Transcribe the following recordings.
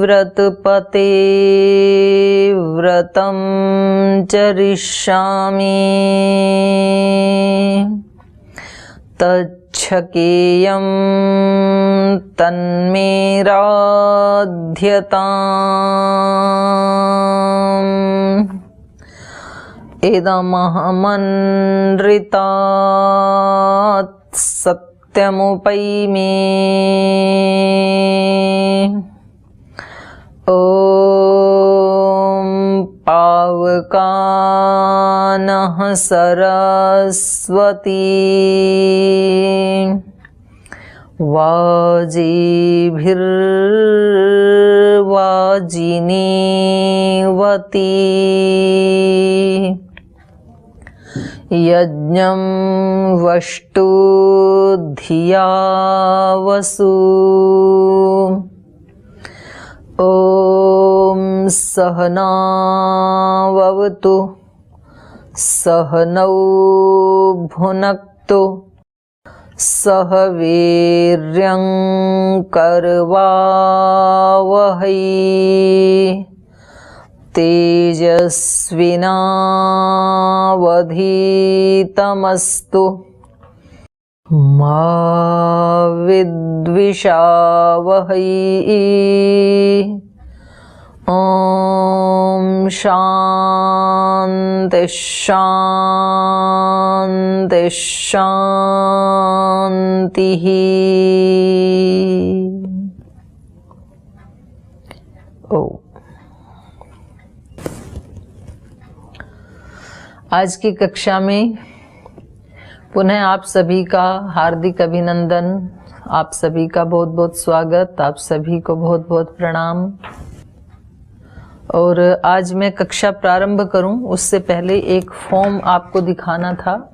व्रतपते व्रतं चरिष्यामि तच्छकेयं तन्मे राध्यताम् इदमहमनृतात् सत्यमुपैमि ॐ पावकानः सरस्वती वाजिभिर्वाजिनीवती यज्ञं वष्टु धिया वसु ॐ सहनाववतु सहनौ भुनक्तु सह वीर्यं करवावहै तेजस्विनावधीतमस्तु मा विद्विषावहै ॐ शान्ति शान्ति शान्तिः। आज की कक्षा में पुनः आप सभी का हार्दिक अभिनंदन, आप सभी का बहुत बहुत स्वागत, आप सभी को बहुत बहुत प्रणाम। और आज मैं कक्षा प्रारंभ करूं उससे पहले एक फॉर्म आपको दिखाना था।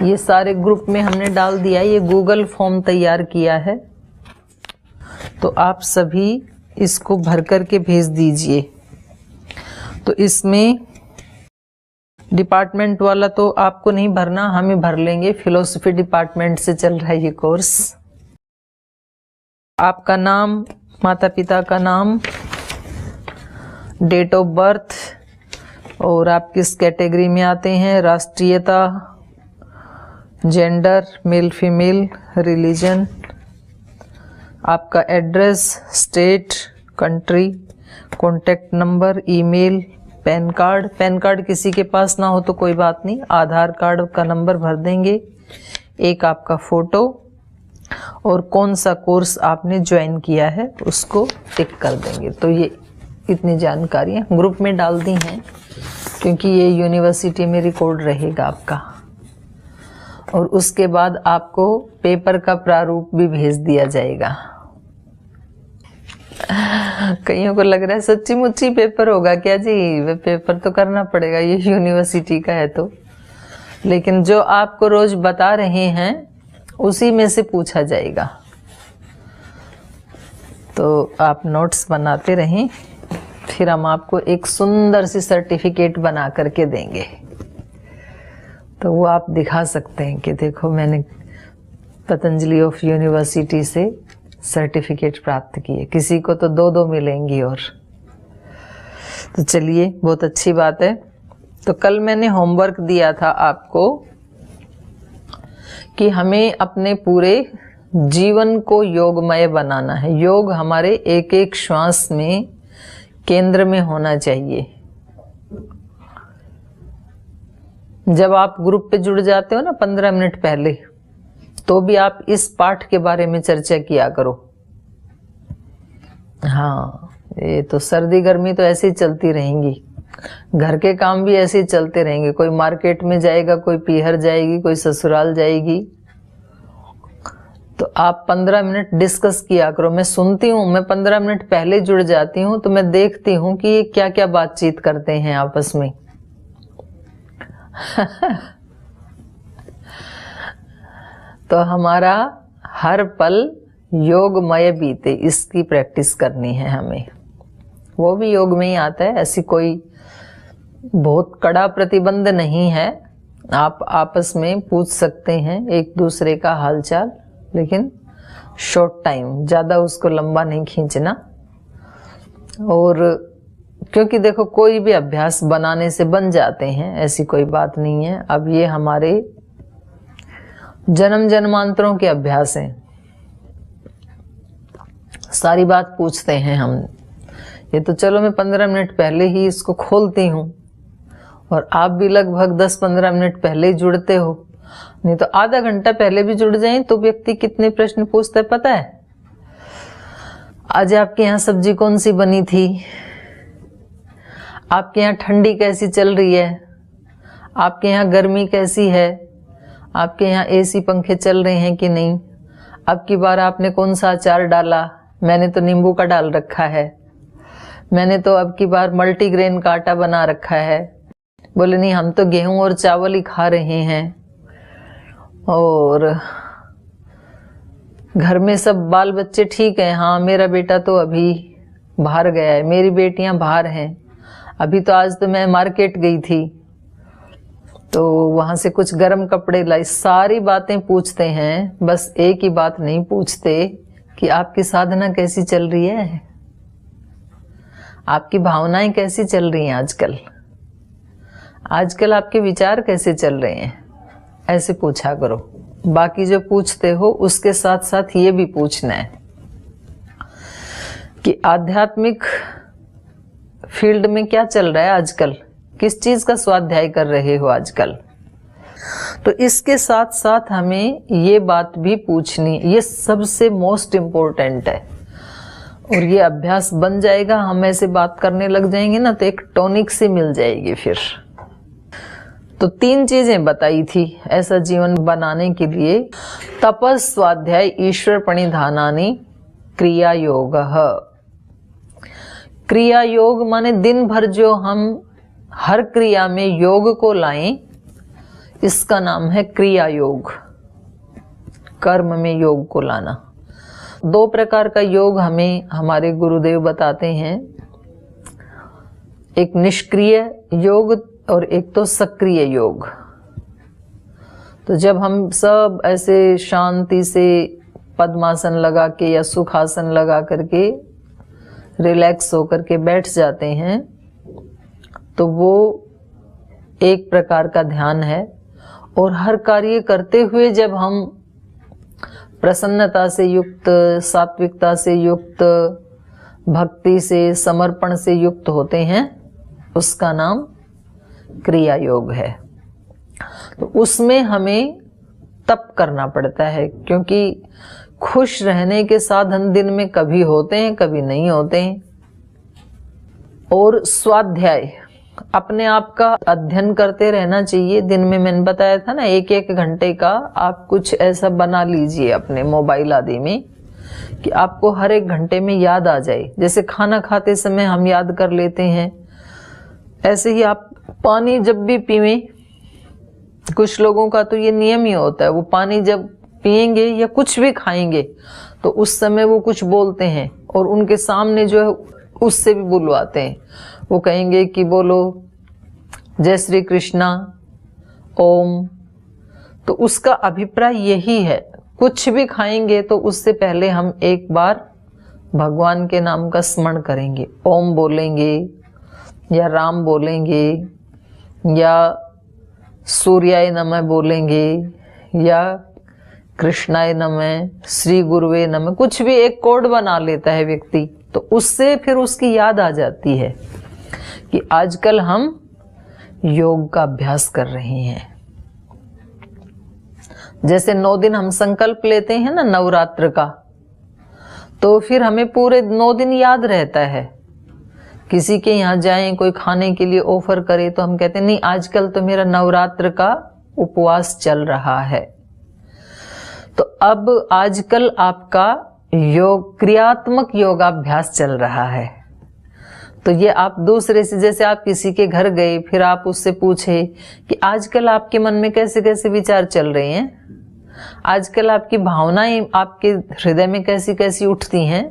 ये सारे ग्रुप में हमने डाल दिया, ये गूगल फॉर्म तैयार किया है, तो आप सभी इसको भर करके भेज दीजिए। तो इसमें डिपार्टमेंट वाला तो आपको नहीं भरना, हम ही भर लेंगे। फिलॉसफी डिपार्टमेंट से चल रहा है ये कोर्स। आपका नाम, माता पिता का नाम, डेट ऑफ बर्थ और आप किस कैटेगरी में आते हैं, राष्ट्रीयता, जेंडर, मेल फीमेल, रिलीजन, आपका address, state, country, contact number, email, pan card. Pan card किसी के पास ना हो तो कोई बात नहीं, आधार कार्ड का नंबर भर देंगे, एक आपका फोटो और कौन सा कोर्स आपने ज्वाइन किया है उसको टिक कर देंगे। तो ये इतनी जानकारियाँ ग्रुप में डाल दी हैं क्योंकि ये यूनिवर्सिटी में रिकॉर्ड रहेगा आपका। और उसके बाद आपको पेपर का प्रारूप भी भेज दिया जाएगा। कईयों को लग रहा है सच्ची मुच्ची पेपर होगा क्या जी, वे पेपर तो करना पड़ेगा, ये यूनिवर्सिटी का है तो। लेकिन जो आपको रोज बता रहे हैं उसी में से पूछा जाएगा, तो आप नोट्स बनाते रहें, फिर हम आपको एक सुंदर सी सर्टिफिकेट बना करके देंगे। तो वो आप दिखा सकते हैं कि देखो मैंने पतंजलि ऑफ यूनिवर्सिटी से सर्टिफिकेट प्राप्त किए। किसी को तो दो दो मिलेंगी। और तो चलिए, बहुत अच्छी बात है। तो कल मैंने होमवर्क दिया था आपको कि हमें अपने पूरे जीवन को योगमय बनाना है। योग हमारे एक एक श्वास में केंद्र में होना चाहिए। जब आप ग्रुप पे जुड़ जाते हो ना 15 मिनट पहले, तो भी आप इस पाठ के बारे में चर्चा किया करो। हाँ, ये तो सर्दी गर्मी तो ऐसे ही चलती रहेंगी, घर के काम भी ऐसे ही चलते रहेंगे। कोई मार्केट में जाएगा, कोई पीहर जाएगी, कोई ससुराल जाएगी। तो आप 15 मिनट डिस्कस किया करो। मैं सुनती हूँ, मैं 15 मिनट पहले जुड़ जाती हूँ, तो मैं देखती हूँ कि ये क्या क्या बातचीत करते हैं आपस में। तो हमारा हर पल योगमय बीते, इसकी प्रैक्टिस करनी है हमें। वो भी योग में ही आता है, ऐसी कोई बहुत कड़ा प्रतिबंध नहीं है। आप आपस में पूछ सकते हैं एक दूसरे का हालचाल, लेकिन शॉर्ट टाइम, ज़्यादा उसको लंबा नहीं खींचना। और क्योंकि देखो कोई भी अभ्यास बनाने से बन जाते हैं, ऐसी कोई बात नहीं है। अब ये हमारे जन्म जन्मांतरों के अभ्यास हैं, सारी बात पूछते हैं हम। ये तो चलो मैं 15 मिनट पहले ही इसको खोलती हूँ और आप भी लगभग 10-15 मिनट पहले ही जुड़ते हो, नहीं तो आधा घंटा पहले भी जुड़ जाएं तो व्यक्ति कितने प्रश्न पूछता है पता है? आज आपके यहाँ सब्जी कौन सी बनी थी? आपके यहाँ ठंडी कैसी चल रही है? आपके यहाँ गर्मी कैसी है? आपके यहाँ एसी पंखे चल रहे हैं कि नहीं? अब की बार आपने कौन सा अचार डाला? मैंने तो नींबू का डाल रखा है। मैंने तो अब की बार मल्टीग्रेन का आटा बना रखा है। बोले नहीं, हम तो गेहूं और चावल ही खा रहे हैं। और घर में सब बाल बच्चे ठीक हैं? हाँ, मेरा बेटा तो अभी बाहर गया है, मेरी बेटियां बाहर हैं। अभी तो आज तो मैं मार्केट गई थी तो वहां से कुछ गर्म कपड़े लाई। सारी बातें पूछते हैं, बस एक ही बात नहीं पूछते कि आपकी साधना कैसी चल रही है, आपकी भावनाएं कैसी चल रही हैं आजकल, आजकल आपके विचार कैसे चल रहे हैं, ऐसे पूछा करो। बाकी जो पूछते हो उसके साथ साथ ये भी पूछना है कि आध्यात्मिक फील्ड में क्या चल रहा है आजकल, किस चीज का स्वाध्याय कर रहे हो आजकल। तो इसके साथ साथ हमें ये बात भी पूछनी, ये सबसे मोस्ट इम्पोर्टेंट है। और ये अभ्यास बन जाएगा, हम ऐसे बात करने लग जाएंगे ना तो एक टॉनिक सी मिल जाएगी फिर। तो 3 चीजें बताई थी ऐसा जीवन बनाने के लिए। तपस, स्वाध्याय, ईश्वर प्रणिधानानि, क्रिया योग। क्रिया योग माने दिन भर जो हम हर क्रिया में योग को लाएं, इसका नाम है क्रिया योग। कर्म में योग को लाना। 2 प्रकार का योग हमें हमारे गुरुदेव बताते हैं, एक निष्क्रिय योग और एक तो सक्रिय योग। तो जब हम सब ऐसे शांति से पद्मासन लगा के या सुखासन लगा करके रिलैक्स होकर के बैठ जाते हैं तो वो एक प्रकार का ध्यान है। और हर कार्य करते हुए जब हम प्रसन्नता से युक्त, सात्विकता से युक्त, भक्ति से, समर्पण से युक्त होते हैं, उसका नाम क्रिया योग है। तो उसमें हमें तप करना पड़ता है, क्योंकि खुश रहने के साधन दिन में कभी होते हैं कभी नहीं होते हैं। और स्वाध्याय, अपने आप का अध्ययन करते रहना चाहिए। दिन में मैंने बताया था ना, 1-1 घंटे का आप कुछ ऐसा बना लीजिए अपने मोबाइल आदि में कि आपको हर 1 घंटे में याद आ जाए। जैसे खाना खाते समय हम याद कर लेते हैं, ऐसे ही आप पानी जब भी पीवें, कुछ लोगों का तो ये नियम ही होता है, वो पानी जब पिएंगे या कुछ भी खाएंगे तो उस समय वो कुछ बोलते हैं और उनके सामने जो है उससे भी बुलवाते हैं। वो कहेंगे कि बोलो जय श्री कृष्णा, ओम। तो उसका अभिप्राय यही है, कुछ भी खाएंगे तो उससे पहले हम एक बार भगवान के नाम का स्मरण करेंगे, ओम बोलेंगे या राम बोलेंगे या सूर्याय नमः बोलेंगे या कृष्णाय नमः, श्री गुरुवे नमः, कुछ भी एक कोड बना लेता है व्यक्ति। तो उससे फिर उसकी याद आ जाती है कि आजकल हम योग का अभ्यास कर रहे हैं। जैसे 9 दिन हम संकल्प लेते हैं ना नवरात्र का, तो फिर हमें पूरे 9 दिन याद रहता है। किसी के यहाँ जाएं, कोई खाने के लिए ऑफर करे तो हम कहते हैं नहीं, आजकल तो मेरा नवरात्र का उपवास चल रहा है। तो अब आजकल आपका योग, क्रियात्मक योगाभ्यास चल रहा है। तो ये आप दूसरे से, जैसे आप किसी के घर गए, फिर आप उससे पूछे कि आजकल आपके मन में कैसे कैसे विचार चल रहे हैं, आजकल आपकी भावनाएं आपके हृदय में कैसी कैसी उठती हैं,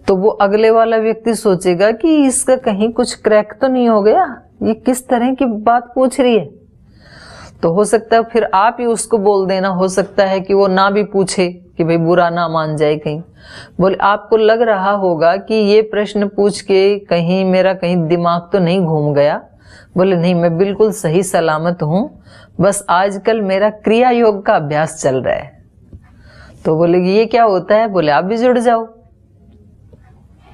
तो वो अगले वाला व्यक्ति सोचेगा कि इसका कहीं कुछ क्रैक तो नहीं हो गया, ये किस तरह की बात पूछ रही है। तो हो सकता है फिर आप ही उसको बोल देना, हो सकता है कि वो ना भी पूछे, कि भाई बुरा ना मान जाए कहीं। बोले आपको लग रहा होगा कि ये प्रश्न पूछ के कहीं मेरा कहीं दिमाग तो नहीं घूम गया। बोले नहीं, मैं बिल्कुल सही सलामत हूं, बस आजकल मेरा क्रिया योग का अभ्यास चल रहा है। तो बोले ये क्या होता है? बोले आप भी जुड़ जाओ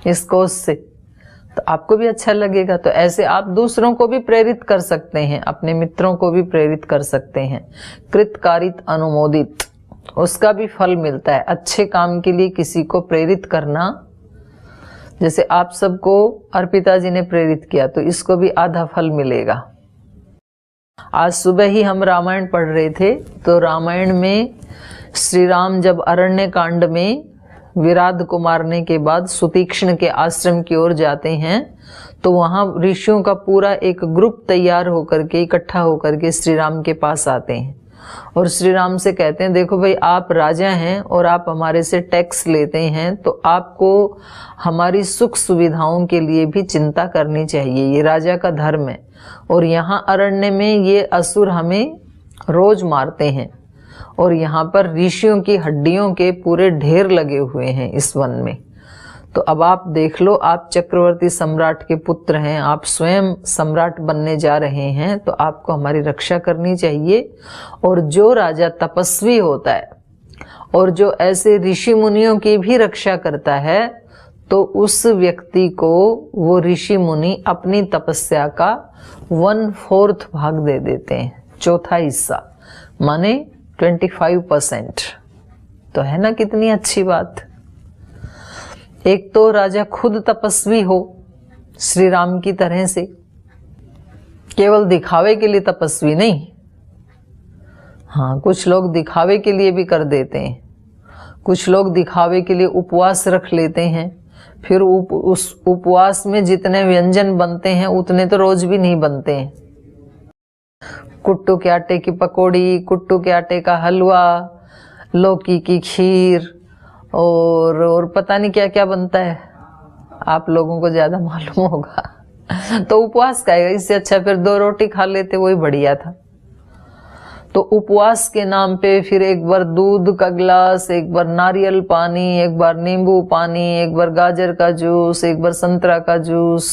इस कोर्स से, तो आपको भी अच्छा लगेगा। तो ऐसे आप दूसरों को भी प्रेरित कर सकते हैं, अपने मित्रों को भी प्रेरित कर सकते हैं। कृतकारित अनुमोदित, उसका भी फल मिलता है। अच्छे काम के लिए किसी को प्रेरित करना, जैसे आप सबको अर्पिता जी ने प्रेरित किया, तो इसको भी आधा फल मिलेगा। आज सुबह ही हम रामायण पढ़ रहे थे, तो रामायण में श्री राम जब अरण्य कांड में विराध को मारने के बाद सुतीक्ष्ण के आश्रम की ओर जाते हैं, तो वहां ऋषियों का पूरा एक ग्रुप तैयार होकर के, इकट्ठा होकर के श्री राम के पास आते हैं और श्री राम से कहते हैं देखो भाई, आप राजा हैं और आप हमारे से टैक्स लेते हैं, तो आपको हमारी सुख सुविधाओं के लिए भी चिंता करनी चाहिए, ये राजा का धर्म है। और यहाँ अरण्य में ये असुर हमें रोज मारते हैं और यहाँ पर ऋषियों की हड्डियों के पूरे ढेर लगे हुए हैं इस वन में। तो अब आप देख लो, आप चक्रवर्ती सम्राट के पुत्र हैं, आप स्वयं सम्राट बनने जा रहे हैं, तो आपको हमारी रक्षा करनी चाहिए। और जो राजा तपस्वी होता है और जो ऐसे ऋषि मुनियों की भी रक्षा करता है, तो उस व्यक्ति को वो ऋषि मुनि अपनी तपस्या का 1/4 भाग दे देते हैं, चौथा हिस्सा, माने 25%। तो है ना कितनी अच्छी बात। एक तो राजा खुद तपस्वी हो श्री राम की तरह से, केवल दिखावे के लिए तपस्वी नहीं, हाँ कुछ लोग दिखावे के लिए भी कर देते हैं, कुछ लोग दिखावे के लिए उपवास रख लेते हैं, फिर उस उपवास में जितने व्यंजन बनते हैं उतने तो रोज भी नहीं बनते हैं। कुट्टू के आटे की पकौड़ी, कुट्टू के आटे का हलवा, लौकी की खीर और पता नहीं क्या क्या बनता है, आप लोगों को ज्यादा मालूम होगा। तो उपवास का है, इससे अच्छा फिर 2 रोटी खा लेते, वही बढ़िया था। तो उपवास के नाम पे फिर एक बार दूध का गिलास, एक बार नारियल पानी, एक बार नींबू पानी, एक बार गाजर का जूस, एक बार संतरा का जूस।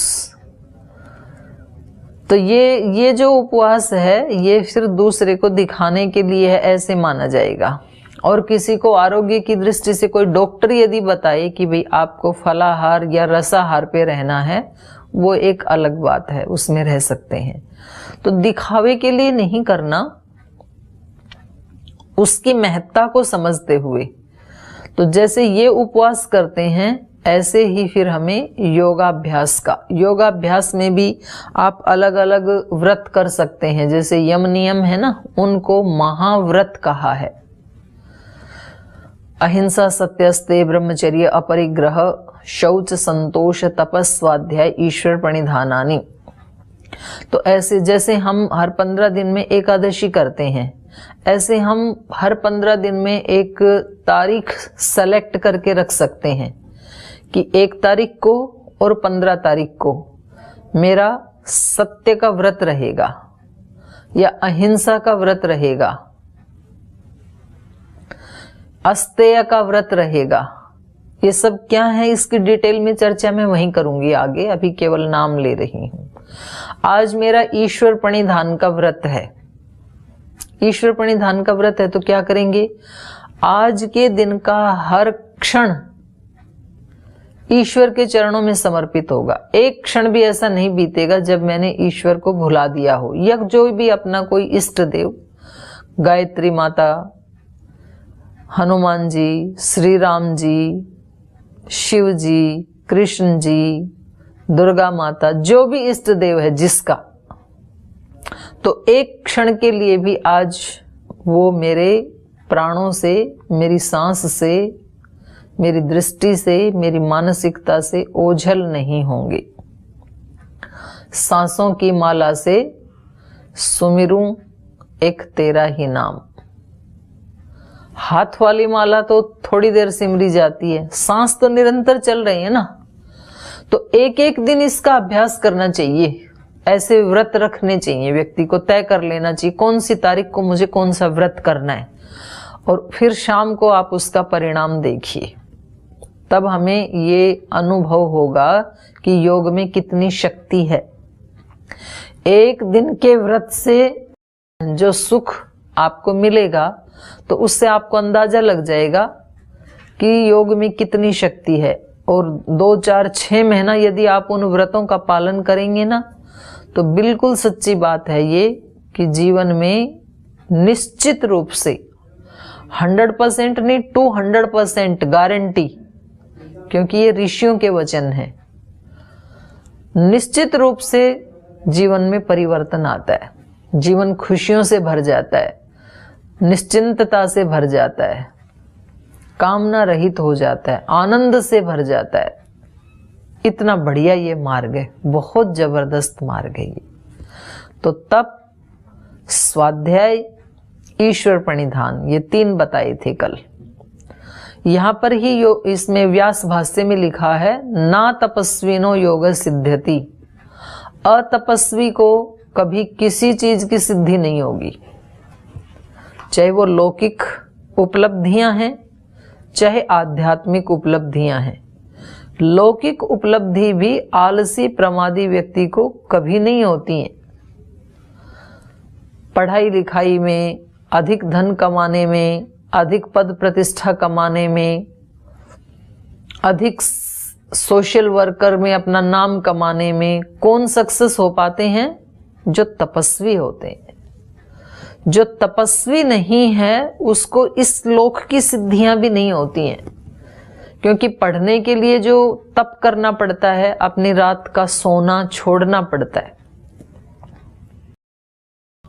तो ये जो उपवास है, ये फिर दूसरे को दिखाने के लिए है, ऐसे माना जाएगा। और किसी को आरोग्य की दृष्टि से कोई डॉक्टर यदि बताए कि भाई आपको फलाहार या रसाहार पे रहना है, वो एक अलग बात है, उसमें रह सकते हैं। तो दिखावे के लिए नहीं करना, उसकी महत्ता को समझते हुए। तो जैसे ये उपवास करते हैं, ऐसे ही फिर हमें योगाभ्यास में भी आप अलग अलग व्रत कर सकते हैं। जैसे यम नियम है ना, उनको महाव्रत कहा है। अहिंसा, सत्यस्ते, ब्रह्मचर्य, अपरिग्रह, शौच, संतोष, तपस्वाध्याय, ईश्वर प्रणिधानानि। तो ऐसे जैसे हम हर 15 दिन में एकादशी करते हैं, ऐसे हम हर 15 दिन में एक तारीख सेलेक्ट करके रख सकते हैं कि 1 तारीख को और 15 तारीख को मेरा सत्य का व्रत रहेगा या अहिंसा का व्रत रहेगा, अस्तेय का व्रत रहेगा। ये सब क्या है, इसकी डिटेल में चर्चा मैं वहीं करूंगी आगे, अभी केवल नाम ले रही हूं। आज मेरा ईश्वर प्रणिधान का व्रत है। ईश्वर प्रणिधान का व्रत है तो क्या करेंगे, आज के दिन का हर क्षण ईश्वर के चरणों में समर्पित होगा। एक क्षण भी ऐसा नहीं बीतेगा जब मैंने ईश्वर को भुला दिया हो, या जो भी अपना कोई इष्ट देव, गायत्री माता, हनुमान जी, श्री राम जी, शिव जी, कृष्ण जी, दुर्गा माता, जो भी इष्ट देव है जिसका, तो एक क्षण के लिए भी आज वो मेरे प्राणों से, मेरी सांस से, मेरी दृष्टि से, मेरी मानसिकता से ओझल नहीं होंगे। सांसों की माला से सुमिरूं एक तेरा ही नाम। हाथ वाली माला तो थोड़ी देर सिमरी जाती है, सांस तो निरंतर चल रही है ना। तो एक एक दिन इसका अभ्यास करना चाहिए, ऐसे व्रत रखने चाहिए। व्यक्ति को तय कर लेना चाहिए कौन सी तारीख को मुझे कौन सा व्रत करना है, और फिर शाम को आप उसका परिणाम देखिए, तब हमें ये अनुभव होगा कि योग में कितनी शक्ति है। एक दिन के व्रत से जो सुख आपको मिलेगा तो उससे आपको अंदाजा लग जाएगा कि योग में कितनी शक्ति है। और 2, 4, 6 महीना यदि आप उन व्रतों का पालन करेंगे ना, तो बिल्कुल सच्ची बात है ये कि जीवन में निश्चित रूप से 100% नहीं 200% गारंटी, क्योंकि ये ऋषियों के वचन हैं, निश्चित रूप से जीवन में परिवर्तन आता है। जीवन खुशियों से भर जाता है, निश्चिंतता से भर जाता है, कामना रहित हो जाता है, आनंद से भर जाता है। इतना बढ़िया ये मार्ग है, बहुत जबरदस्त मार्ग है ये। तो तप, स्वाध्याय, ईश्वर प्रणिधान, ये 3 बताए थे कल। यहां पर ही इसमें व्यास भाष्य में लिखा है, ना तपस्विनो योग सिद्ध्यति। अतपस्वी को कभी किसी चीज की सिद्धि नहीं होगी, चाहे वो लौकिक उपलब्धियां हैं चाहे आध्यात्मिक उपलब्धियां हैं। लौकिक उपलब्धि भी आलसी प्रमादी व्यक्ति को कभी नहीं होती हैं। पढ़ाई लिखाई में, अधिक धन कमाने में, अधिक पद प्रतिष्ठा कमाने में, अधिक सोशल वर्कर में अपना नाम कमाने में कौन सक्सेस हो पाते हैं? जो तपस्वी होते हैं। जो तपस्वी नहीं है उसको इस लोक की सिद्धियां भी नहीं होती हैं, क्योंकि पढ़ने के लिए जो तप करना पड़ता है, अपनी रात का सोना छोड़ना पड़ता है,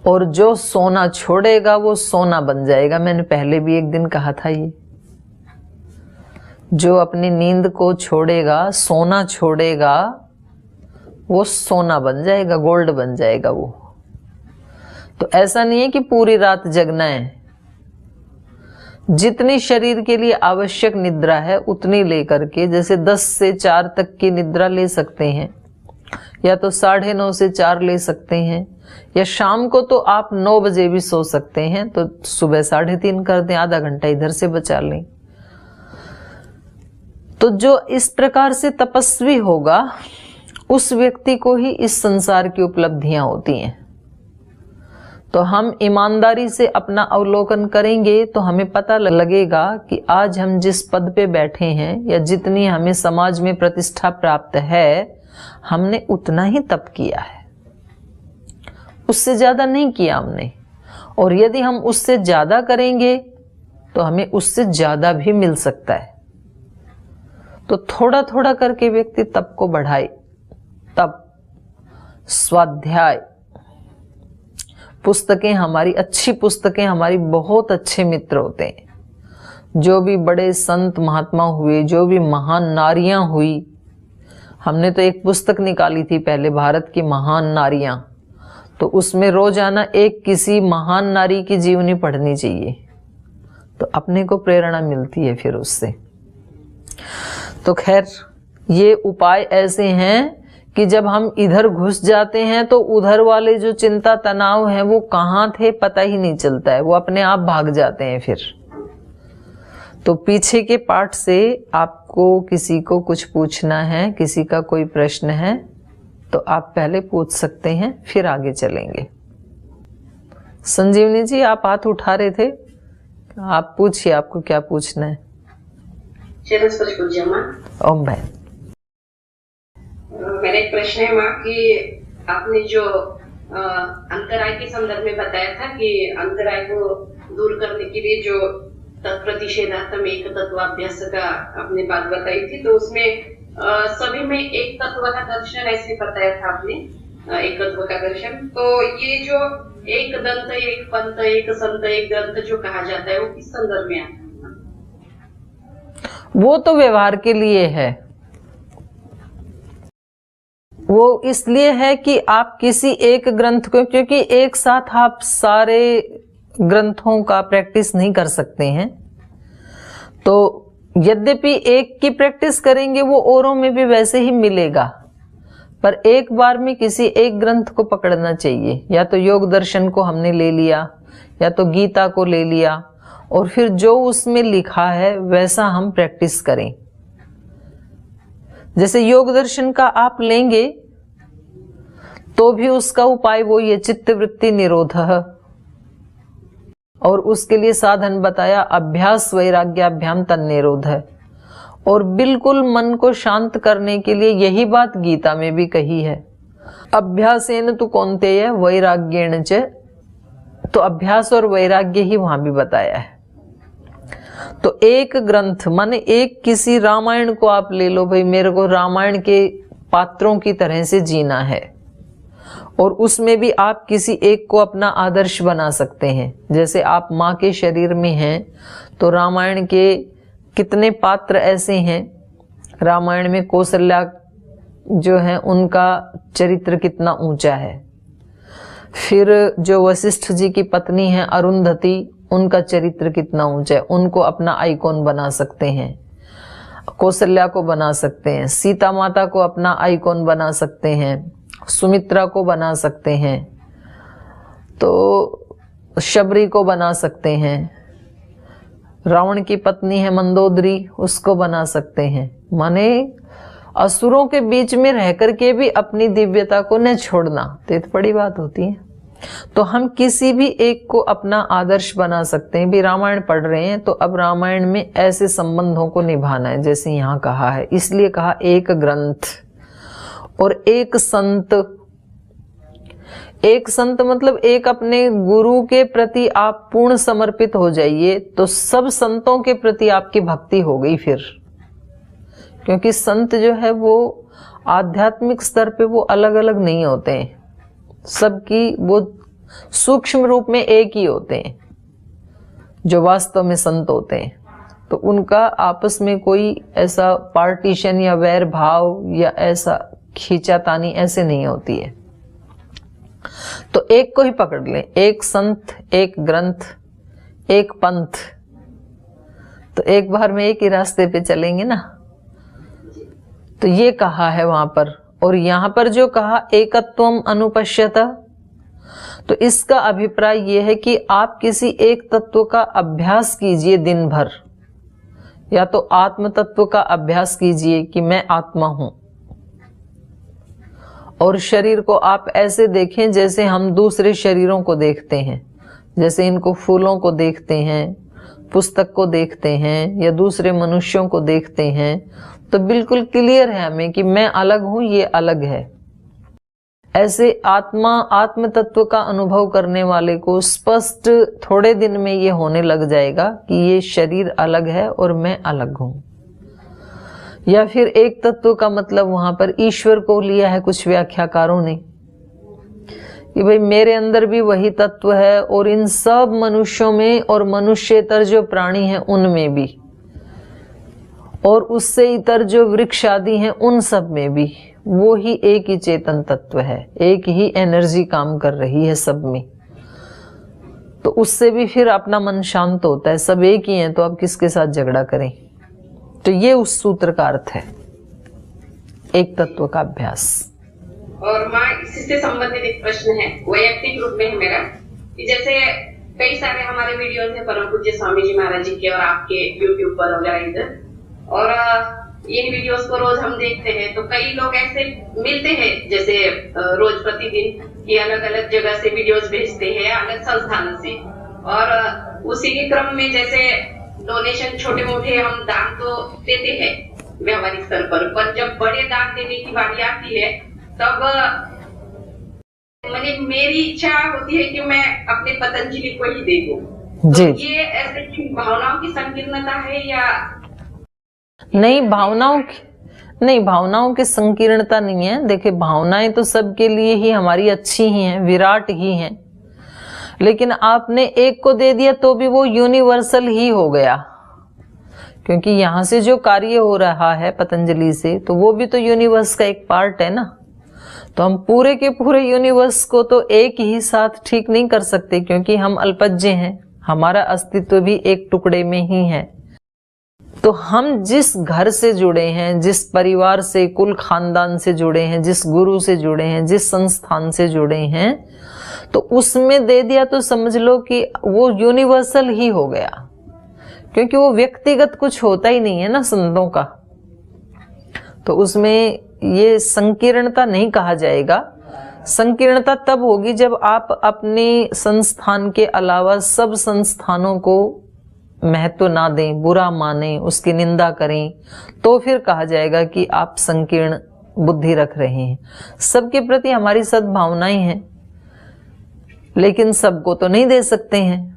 और जो सोना छोड़ेगा वो सोना बन जाएगा। मैंने पहले भी एक दिन कहा था, ये जो अपनी नींद को छोड़ेगा, सोना छोड़ेगा, वो सोना बन जाएगा, गोल्ड बन जाएगा वो। तो ऐसा नहीं है कि पूरी रात जगना है। जितनी शरीर के लिए आवश्यक निद्रा है उतनी लेकर के, जैसे 10 से 4 तक की निद्रा ले सकते हैं, या तो 9:30 से 4 ले सकते हैं, या शाम को तो आप 9 बजे भी सो सकते हैं, तो सुबह 3:30 कर दें, आधा घंटा इधर से बचा लें। तो जो इस प्रकार से तपस्वी होगा उस व्यक्ति को ही इस संसार की उपलब्धियां होती हैं। तो हम ईमानदारी से अपना अवलोकन करेंगे तो हमें पता लगेगा कि आज हम जिस पद पे बैठे हैं, या जितनी हमें समाज में प्रतिष्ठा प्राप्त है, हमने उतना ही तप किया है, उससे ज्यादा नहीं किया हमने। और यदि हम उससे ज्यादा करेंगे तो हमें उससे ज्यादा भी मिल सकता है। तो थोड़ा थोड़ा करके व्यक्ति तप को बढ़ाए। तप, स्वाध्याय, पुस्तकें, हमारी अच्छी पुस्तकें हमारी बहुत अच्छे मित्र होते हैं। जो भी बड़े संत महात्मा हुए, जो भी महान नारियां हुई, हमने तो एक पुस्तक निकाली थी पहले, भारत की महान नारियां, तो उसमें रोजाना एक किसी महान नारी की जीवनी पढ़नी चाहिए, तो अपने को प्रेरणा मिलती है फिर उससे। तो खैर, ये उपाय ऐसे हैं कि जब हम इधर घुस जाते हैं तो उधर वाले जो चिंता तनाव है वो कहाँ थे पता ही नहीं चलता है, वो अपने आप भाग जाते हैं फिर। तो पीछे के पार्ट से आपको किसी को कुछ पूछना है, किसी का कोई प्रश्न है तो आप पहले पूछ सकते हैं, फिर आगे चलेंगे। संजीवनी जी, आप हाथ उठा रहे थे, आप पूछिए, आपको क्या पूछना है? ओम भाई, मेरा एक प्रश्न है माँ कि आपने जो अंतराय के संदर्भ में बताया था कि अंतराय को दूर करने के लिए जो तत्प्रतिषेधात्म एक तत्वाभ्यास का आपने बात बताई थी, तो उसमें सभी में एक तत्व का दर्शन ऐसे बताया था आपने, एक तत्व का दर्शन। तो ये जो एक दंत, एक पंत, एक संत, एक ग्रंथ जो कहा जाता है, वो किस संदर्भ में आता है? वो तो व्यवहार के लिए है। वो इसलिए है कि आप किसी एक ग्रंथ को, क्योंकि एक साथ आप सारे ग्रंथों का प्रैक्टिस नहीं कर सकते हैं, तो यद्यपि एक की प्रैक्टिस करेंगे वो औरों में भी वैसे ही मिलेगा, पर एक बार में किसी एक ग्रंथ को पकड़ना चाहिए। या तो योग दर्शन को हमने ले लिया, या तो गीता को ले लिया, और फिर जो उसमें लिखा है वैसा हम प्रैक्टिस करें। जैसे योग दर्शन का आप लेंगे तो भी उसका उपाय वो ये चित्त वृत्ति निरोध, और उसके लिए साधन बताया अभ्यास वैराग्याभ्याम तन्निरोध है। और बिल्कुल मन को शांत करने के लिए यही बात गीता में भी कही है, अभ्यासेन तु कौन्तेय वैराग्येण च, तो अभ्यास और वैराग्य ही वहां भी बताया है। तो एक ग्रंथ माने एक किसी रामायण को आप ले लो, भाई मेरे को रामायण के पात्रों की तरह से जीना है, और उसमें भी आप किसी एक को अपना आदर्श बना सकते हैं। जैसे आप माँ के शरीर में हैं तो रामायण के कितने पात्र ऐसे हैं, रामायण में कौशल्या जो है उनका चरित्र कितना ऊंचा है, फिर जो वशिष्ठ जी की पत्नी है अरुंधति, उनका चरित्र कितना ऊंचा है, उनको अपना आइकॉन बना सकते हैं। कौशल्या को बना सकते हैं, सीता माता को अपना आइकॉन बना सकते हैं, सुमित्रा को बना सकते हैं, तो शबरी को बना सकते हैं, रावण की पत्नी है मंदोदरी, उसको बना सकते हैं। माने असुरों के बीच में रह करके भी अपनी दिव्यता को न छोड़ना, तो बड़ी बात होती है। तो हम किसी भी एक को अपना आदर्श बना सकते हैं। भी रामायण पढ़ रहे हैं तो अब रामायण में ऐसे संबंधों को निभाना है जैसे यहाँ कहा है, इसलिए कहा एक ग्रंथ और एक संत। एक संत मतलब एक अपने गुरु के प्रति आप पूर्ण समर्पित हो जाइए तो सब संतों के प्रति आपकी भक्ति हो गई फिर। क्योंकि संत जो है वो आध्यात्मिक स्तर पे वो अलग अलग नहीं होते हैं, सबकी वो सूक्ष्म रूप में एक ही होते हैं जो वास्तव में संत होते हैं। तो उनका आपस में कोई ऐसा पार्टीशन या वैर भाव या ऐसा खींचातानी ऐसे नहीं होती है। तो एक को ही पकड़ लें, एक संत, एक ग्रंथ, एक पंथ, तो एक बार में एक ही रास्ते पे चलेंगे ना। तो ये कहा है वहां पर, और यहां पर जो कहा एकत्वम अनुपश्यत, तो इसका अभिप्राय यह है कि आप किसी एक तत्व का अभ्यास कीजिए दिन भर, या तो आत्म तत्व का अभ्यास कीजिए कि मैं आत्मा हूं, और शरीर को आप ऐसे देखें जैसे हम दूसरे शरीरों को देखते हैं, जैसे इनको फूलों को देखते हैं, पुस्तक को देखते हैं, या दूसरे मनुष्यों को देखते हैं, तो बिल्कुल क्लियर है हमें कि मैं अलग हूं, ये अलग है। ऐसे आत्म तत्व का अनुभव करने वाले को स्पष्ट थोड़े दिन में ये होने लग जाएगा कि ये शरीर अलग है और मैं अलग हूं। या फिर एक तत्व का मतलब वहां पर ईश्वर को लिया है कुछ व्याख्याकारों ने कि भाई मेरे अंदर भी वही तत्व है, और इन सब मनुष्यों में और मनुष्यतर जो प्राणी हैं उनमें भी, और उससे इतर जो वृक्ष आदि हैं उन सब में भी वो ही एक ही चेतन तत्व है, एक ही एनर्जी काम कर रही है सब में। तो उससे भी फिर अपना मन शांत होता है, सब एक ही हैं तो अब किसके साथ झगड़ा करें। तो ये उस सूत्र का अर्थ है, एक तत्व का अभ्यास। और माँ इससे संबंधित एक प्रश्न है, वैयक्तिक रूप में है मेरा, कि जैसे कई सारे हमारे वीडियोस हैं परम पूज्य स्वामी जी महाराज जी के और आपके यूट्यूब पर वगैरह इधर, और इन वीडियोस को रोज हम देखते हैं, तो कई लोग ऐसे मिलते हैं जैसे रोज प्रतिदिन ये अलग अलग जगह से वीडियोस भेजते हैं अलग संस्थान से, और उसी के क्रम में जैसे डोनेशन छोटे मोटे हम दान तो देते हैं व्यवहारिक स्तर पर जब बड़े दान देने की बारी आती है तब मेरी इच्छा होती है कि मैं अपने पतंजलि को ही दे दूं। तो ये ऐसे भावनाओं की संकीर्णता है या नहीं? भावनाओं की संकीर्णता नहीं है। देखिए भावनाएं तो सबके लिए ही हमारी अच्छी ही हैं, विराट ही हैं, लेकिन आपने एक को दे दिया तो भी वो यूनिवर्सल ही हो गया, क्योंकि यहां से जो कार्य हो रहा है पतंजलि से तो वो भी तो यूनिवर्स का एक पार्ट है ना। तो हम पूरे के पूरे यूनिवर्स को तो एक ही साथ ठीक नहीं कर सकते, क्योंकि हम अल्पज्य हैं, हमारा अस्तित्व भी एक टुकड़े में ही है। तो हम जिस घर से जुड़े हैं, जिस परिवार से, कुल खानदान से जुड़े हैं, जिस गुरु से जुड़े हैं, जिस संस्थान से जुड़े हैं, तो उसमें दे दिया तो समझ लो कि वो यूनिवर्सल ही हो गया। क्योंकि वो व्यक्तिगत कुछ होता ही नहीं है ना संतों का, तो उसमें ये संकीर्णता नहीं कहा जाएगा। संकीर्णता तब होगी जब आप अपने संस्थान के अलावा सब संस्थानों को महत्व ना दें, बुरा माने, उसकी निंदा करें, तो फिर कहा जाएगा कि आप संकीर्ण बुद्धि रख रहे हैं। सबके प्रति हमारी सद्भावनाएं हैं, लेकिन सबको तो नहीं दे सकते हैं।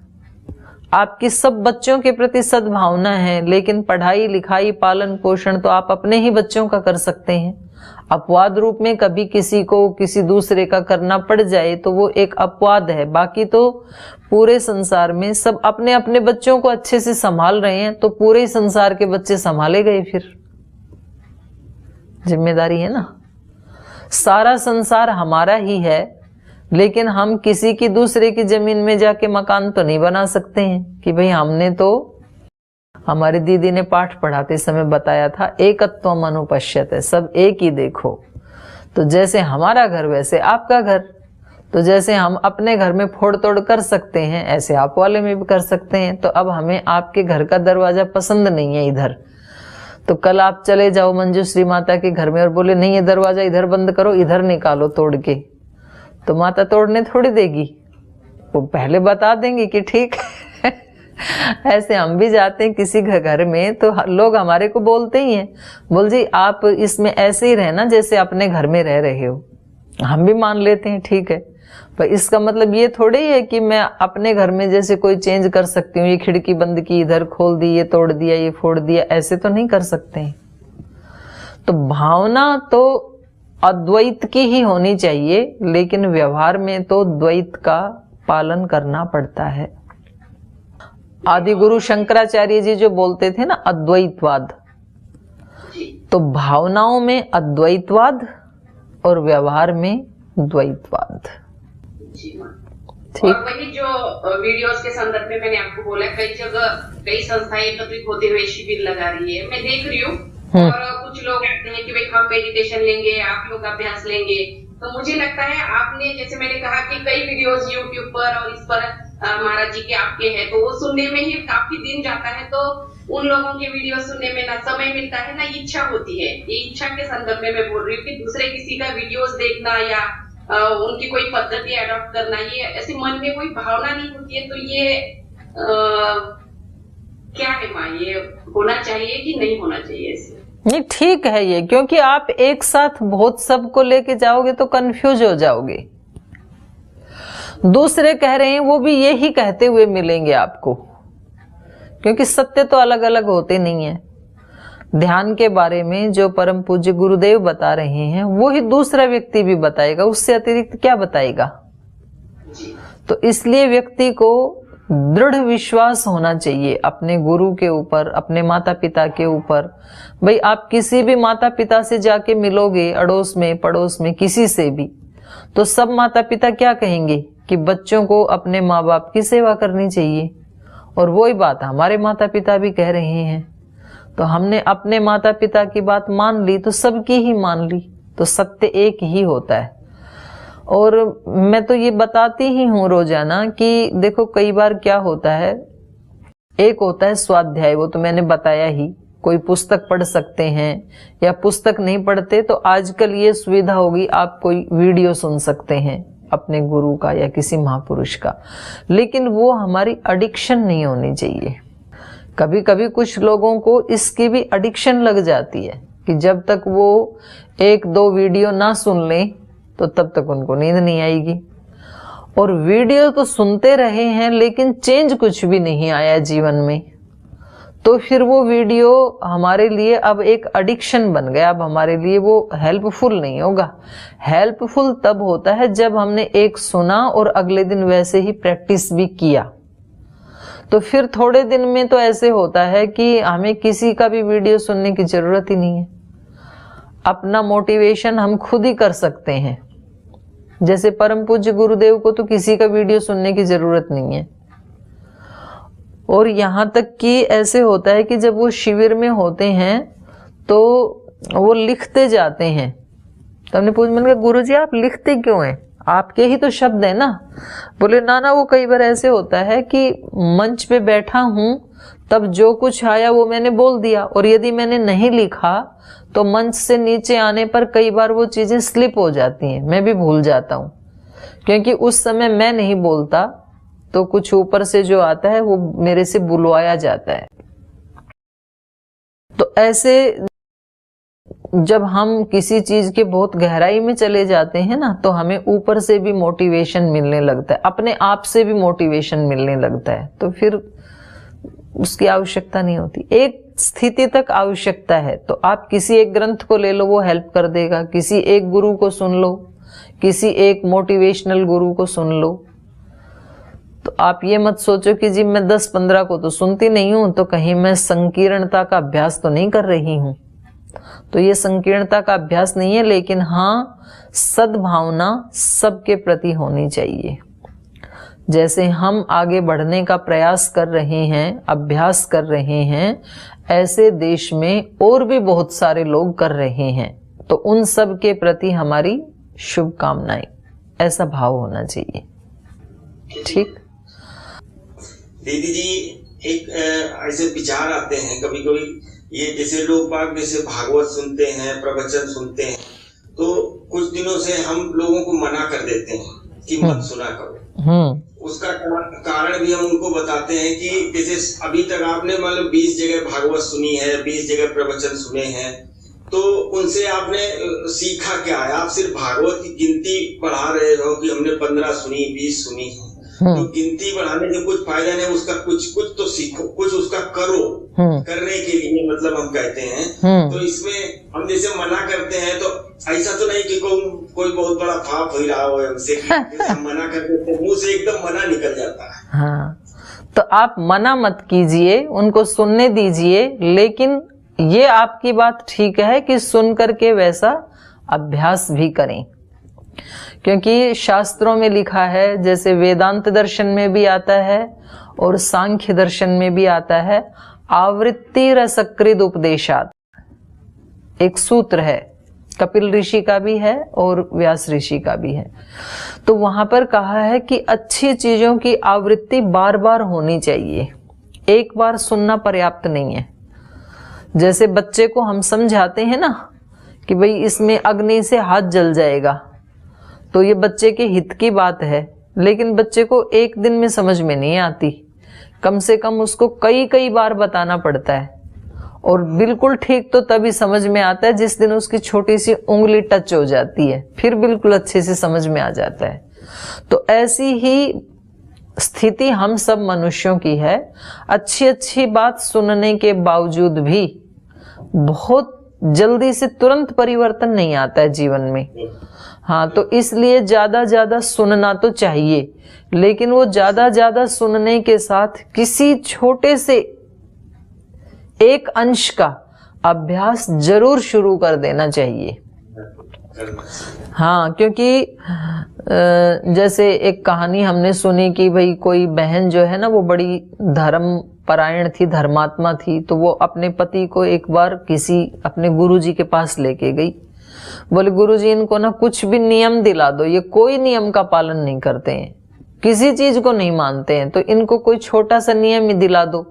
आपकी सब बच्चों के प्रति सद्भावना है, लेकिन पढ़ाई लिखाई पालन पोषण तो आप अपने ही बच्चों का कर सकते हैं। अपवाद रूप में कभी किसी को किसी दूसरे का करना पड़ जाए तो वो एक अपवाद है, बाकी तो पूरे संसार में सब अपने अपने बच्चों को अच्छे से संभाल रहे हैं, तो पूरे संसार के बच्चे संभाले गए। फिर जिम्मेदारी है ना, सारा संसार हमारा ही है, लेकिन हम किसी की दूसरे की जमीन में जाके मकान तो नहीं बना सकते हैं कि भाई हमने तो, हमारी दीदी ने पाठ पढ़ाते समय बताया था, एकत्वम अनुपश्यते, सब एक ही देखो। तो जैसे हमारा घर वैसे आपका घर, तो जैसे हम अपने घर में फोड़ तोड़ कर सकते हैं, ऐसे आप वाले में भी कर सकते हैं। तो अब हमें आपके घर का दरवाजा पसंद नहीं है इधर, तो कल आप चले जाओ मंजूश्री माता के घर में और बोले नहीं ये दरवाजा इधर बंद करो, इधर निकालो तोड़ के, तो माता तोड़ने थोड़ी देगी, वो पहले बता देंगे कि ठीक है। ऐसे हम भी जाते हैं किसी घर में तो लोग हमारे को बोलते ही हैं, बोल जी आप इसमें ऐसे ही रहना जैसे अपने घर में रह रहे हो। हम भी मान लेते हैं ठीक है, पर इसका मतलब ये थोड़ी है कि मैं अपने घर में जैसे कोई चेंज कर सकती हूँ, ये खिड़की बंद की इधर खोल दी, ये तोड़ दिया, ये फोड़ दिया, ऐसे तो नहीं कर सकते हैं। तो भावना तो अद्वैत की ही होनी चाहिए, लेकिन व्यवहार में तो द्वैत का पालन करना पड़ता है। आदि गुरु शंकराचार्य जी जो बोलते थे ना अद्वैतवाद, तो भावनाओं में अद्वैतवाद और व्यवहार में द्वैतवाद। ठीक। और वही जो वीडियोस के संदर्भ में मैंने आपको बोला, कई जगह कई संस्थाएं एकत्रित होते हुए शिविर लगा रही है, मैं देख रही हूँ। और कुछ लोग कहते हैं कि भाई हम मेडिटेशन लेंगे, आप लोग अभ्यास लेंगे। तो मुझे लगता है आपने, जैसे मैंने कहा कि कई वीडियोस यूट्यूब पर और इस पर महाराज जी के आपके हैं, तो वो सुनने में ही काफी दिन जाता है। तो उन लोगों के वीडियो सुनने में ना समय मिलता है ना इच्छा होती है। ये इच्छा के संदर्भ में मैं बोल रही हूँ कि दूसरे किसी का वीडियोस देखना या उनकी कोई पद्धति अडॉप्ट करना, ये ऐसे मन में कोई भावना नहीं होती है। तो ये क्या है माँ, ये होना चाहिए कि नहीं होना चाहिए? ऐसे नहीं, ठीक है ये, क्योंकि आप एक साथ बहुत सबको लेके जाओगे तो कंफ्यूज हो जाओगे। दूसरे कह रहे हैं वो भी यही कहते हुए मिलेंगे आपको, क्योंकि सत्य तो अलग अलग होते नहीं है। ध्यान के बारे में जो परम पूज्य गुरुदेव बता रहे हैं वो ही दूसरा व्यक्ति भी बताएगा, उससे अतिरिक्त क्या बताएगा। तो इसलिए व्यक्ति को दृढ़ विश्वास होना चाहिए अपने गुरु के ऊपर, अपने माता पिता के ऊपर। भाई आप किसी भी माता पिता से जाके मिलोगे, अड़ोस में पड़ोस में किसी से भी, तो सब माता पिता क्या कहेंगे कि बच्चों को अपने माँ बाप की सेवा करनी चाहिए। और वही बात हमारे माता पिता भी कह रहे हैं। तो हमने अपने माता पिता की बात मान ली तो सबकी ही मान ली, तो सत्य एक ही होता है। और मैं तो ये बताती ही हूँ रोजाना कि देखो कई बार क्या होता है, एक होता है स्वाध्याय, वो तो मैंने बताया ही, कोई पुस्तक पढ़ सकते हैं, या पुस्तक नहीं पढ़ते तो आजकल ये सुविधा होगी आप कोई वीडियो सुन सकते हैं अपने गुरु का या किसी महापुरुष का। लेकिन वो हमारी एडिक्शन नहीं होनी चाहिए। कभी कभी कुछ लोगों को इसकी भी एडिक्शन लग जाती है कि जब तक वो एक दो वीडियो ना सुन लें तो तब तक उनको नींद नहीं आएगी। और वीडियो तो सुनते रहे हैं लेकिन चेंज कुछ भी नहीं आया जीवन में, तो फिर वो वीडियो हमारे लिए अब एक एडिक्शन बन गया। अब हमारे लिए वो हेल्पफुल नहीं होगा। हेल्पफुल तब होता है जब हमने एक सुना और अगले दिन वैसे ही प्रैक्टिस भी किया। तो फिर थोड़े दिन में तो ऐसे होता है कि हमें किसी का भी वीडियो सुनने की जरूरत ही नहीं है। अपना मोटिवेशन हम खुद ही कर सकते हैं। जैसे परम पूज्य गुरुदेव को तो किसी का वीडियो सुनने की जरूरत नहीं है। और यहाँ तक कि ऐसे होता है कि जब वो शिविर में होते हैं तो वो लिखते जाते हैं। तो हमने पूछ, मैंने कहा गुरुजी आप लिखते क्यों हैं, आपके ही तो शब्द है ना। बोले ना ना, वो कई बार ऐसे होता है कि मंच पे बैठा हूं तब जो कुछ आया वो मैंने बोल दिया, और यदि मैंने नहीं लिखा तो मंच से नीचे आने पर कई बार वो चीजें स्लिप हो जाती हैं, मैं भी भूल जाता हूं, क्योंकि उस समय मैं नहीं बोलता तो कुछ ऊपर से जो आता है वो मेरे से बुलवाया जाता है। तो ऐसे जब हम किसी चीज के बहुत गहराई में चले जाते हैं ना, तो हमें ऊपर से भी मोटिवेशन मिलने लगता है, अपने आप से भी मोटिवेशन मिलने लगता है, तो फिर उसकी आवश्यकता नहीं होती। एक स्थिति तक आवश्यकता है, तो आप किसी एक ग्रंथ को ले लो, वो हेल्प कर देगा, किसी एक गुरु को सुन लो, किसी एक मोटिवेशनल गुरु को सुन लो। तो आप ये मत सोचो कि जी मैं 10-15 को तो सुनती नहीं हूं, तो कहीं मैं संकीर्णता का अभ्यास तो नहीं कर रही हूं। तो ये संकीर्णता का अभ्यास नहीं है, लेकिन हाँ, सद्भावना सबके प्रति होनी चाहिए। जैसे हम आगे बढ़ने का प्रयास कर रहे हैं, अभ्यास कर रहे हैं, ऐसे देश में और भी बहुत सारे लोग कर रहे हैं, तो उन सब के प्रति हमारी शुभकामनाएं, ऐसा भाव होना चाहिए। ठीक दीदी जी, एक ऐसे विचार आते हैं कभी कभी, ये जैसे लोग बाग जैसे भागवत सुनते हैं, प्रवचन सुनते हैं, तो कुछ दिनों से हम लोगों को मना कर देते हैं कि मत सुना करो। उसका कारण भी हम उनको बताते हैं कि जैसे अभी तक आपने मतलब 20 जगह भागवत सुनी है, 20 जगह प्रवचन सुने हैं, तो उनसे आपने सीखा क्या है? आप सिर्फ भागवत की गिनती बढ़ा रहे हो कि हमने 15 सुनी, 20 सुनी है, तो गिनती बढ़ाने से कुछ फायदा नहीं, उसका कुछ तो सीखो, कुछ उसका करो। करने के लिए मतलब हम कहते हैं। तो इसमें हम जैसे मना करते हैं, तो ऐसा तो नहीं कि कोई बहुत बड़ा पाप हो रहा हो हमसे, हम मना कर देते हैं, मुंह से एकदम मना निकल जाता है। हाँ, तो आप मना मत कीजिए, उनको सुनने दीजिए, लेकिन ये आपकी बात ठीक है कि सुन करके वैसा अभ्यास भी करें, क्योंकि शास्त्रों में लिखा है, जैसे वेदांत दर्शन में भी आता है और सांख्य दर्शन में भी आता है, आवृत्ति रसकृत उपदेशात, एक सूत्र है, कपिल ऋषि का भी है और व्यास ऋषि का भी है। तो वहां पर कहा है कि अच्छी चीजों की आवृत्ति बार बार होनी चाहिए, एक बार सुनना पर्याप्त नहीं है। जैसे बच्चे को हम समझाते हैं ना कि भाई इसमें अग्नि से हाथ जल जाएगा, तो ये बच्चे के हित की बात है, लेकिन बच्चे को एक दिन में समझ में नहीं आती, कम से कम उसको कई कई बार बताना पड़ता है। और बिल्कुल ठीक तो तभी समझ में आता है जिस दिन उसकी छोटी सी उंगली टच हो जाती है, फिर बिल्कुल अच्छे से समझ में आ जाता है। तो ऐसी ही स्थिति हम सब मनुष्यों की है। अच्छी अच्छी बात सुनने के बावजूद भी बहुत जल्दी से तुरंत परिवर्तन नहीं आता है जीवन में। हाँ, तो इसलिए ज्यादा सुनना तो चाहिए, लेकिन वो ज्यादा सुनने के साथ किसी छोटे से एक अंश का अभ्यास जरूर शुरू कर देना चाहिए। हाँ, क्योंकि जैसे एक कहानी हमने सुनी कि भाई कोई बहन जो है ना, वो बड़ी धर्म परायण थी, धर्मात्मा थी, तो वो अपने पति को एक बार किसी अपने गुरुजी के पास लेके गई। बोले गुरुजी, इनको ना कुछ भी नियम दिला दो, ये कोई नियम का पालन नहीं करते हैं, किसी चीज को नहीं मानते हैं, तो इनको कोई छोटा सा नियम ही दिला दो।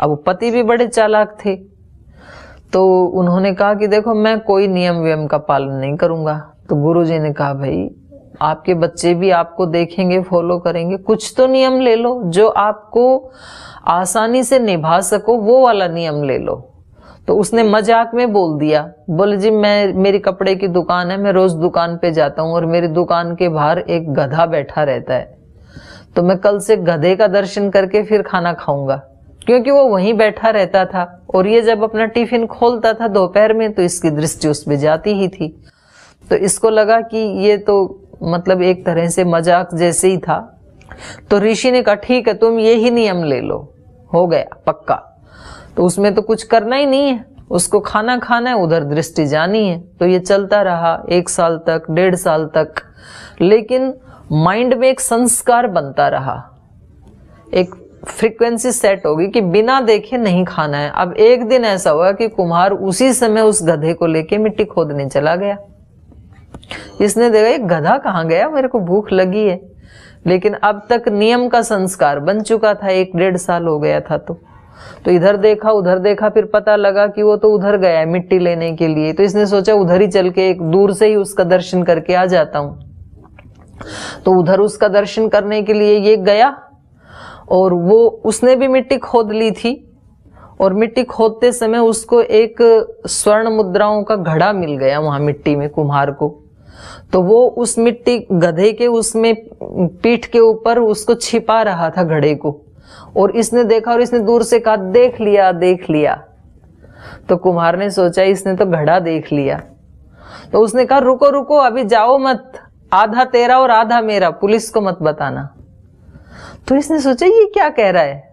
अब पति भी बड़े चालाक थे, तो उन्होंने कहा कि देखो मैं कोई नियम व्यम का पालन नहीं करूंगा। तो गुरुजी ने कहा भाई आपके बच्चे भी आपको देखेंगे, फॉलो करेंगे, कुछ तो नियम ले लो जो आपको आसानी से निभा सको, वो वाला नियम ले लो। तो उसने मजाक में बोल दिया, बोले जी मेरी कपड़े की दुकान है, मैं रोज दुकान पे जाता हूँ और मेरी दुकान के बाहर एक गधा बैठा रहता है, तो मैं कल से गधे का दर्शन करके फिर खाना खाऊंगा, क्योंकि वो वहीं बैठा रहता था और ये जब अपना टिफिन खोलता था दोपहर में तो इसकी दृष्टि उस पे जाती ही थी। तो इसको लगा कि ये तो मतलब एक तरह से मजाक जैसे ही था। तो ऋषि ने कहा ठीक है, तुम ये ही नियम ले लो, हो गया पक्का। तो उसमें तो कुछ करना ही नहीं है, उसको खाना खाना है, उधर दृष्टि जानी है। तो ये चलता रहा 1 साल तक, 1.5 साल तक, लेकिन माइंड में एक संस्कार बनता रहा, एक फ्रीक्वेंसी सेट होगी कि बिना देखे नहीं खाना है। अब एक दिन ऐसा हुआ कि कुम्हार उसी समय उस गधे को लेके मिट्टी खोदने चला गया। इसने देखा ये गधा कहाँ गया, मेरे को भूख लगी है, लेकिन अब तक नियम का संस्कार बन चुका था, 1-1.5 साल हो गया था। तो इधर देखा उधर देखा, फिर पता लगा कि वो तो उधर गया है मिट्टी लेने के लिए। तो इसने सोचा उधर ही चल के एक दूर से ही उसका दर्शन करके आ जाता हूं। तो उधर उसका दर्शन करने के लिए ये गया, और वो उसने भी मिट्टी खोद ली थी, और मिट्टी खोदते समय उसको एक स्वर्ण मुद्राओं का घड़ा मिल गया वहां मिट्टी में कुम्हार को। तो वो उस मिट्टी गधे के उसमें पीठ के ऊपर उसको छिपा रहा था घड़े को, और इसने देखा और इसने दूर से कहा देख लिया देख लिया। तो कुम्हार ने सोचा इसने तो घड़ा देख लिया। तो उसने कहा रुको रुको अभी जाओ मत, आधा तेरा और आधा मेरा, पुलिस को मत बताना। तो इसने सोचा ये क्या कह रहा है,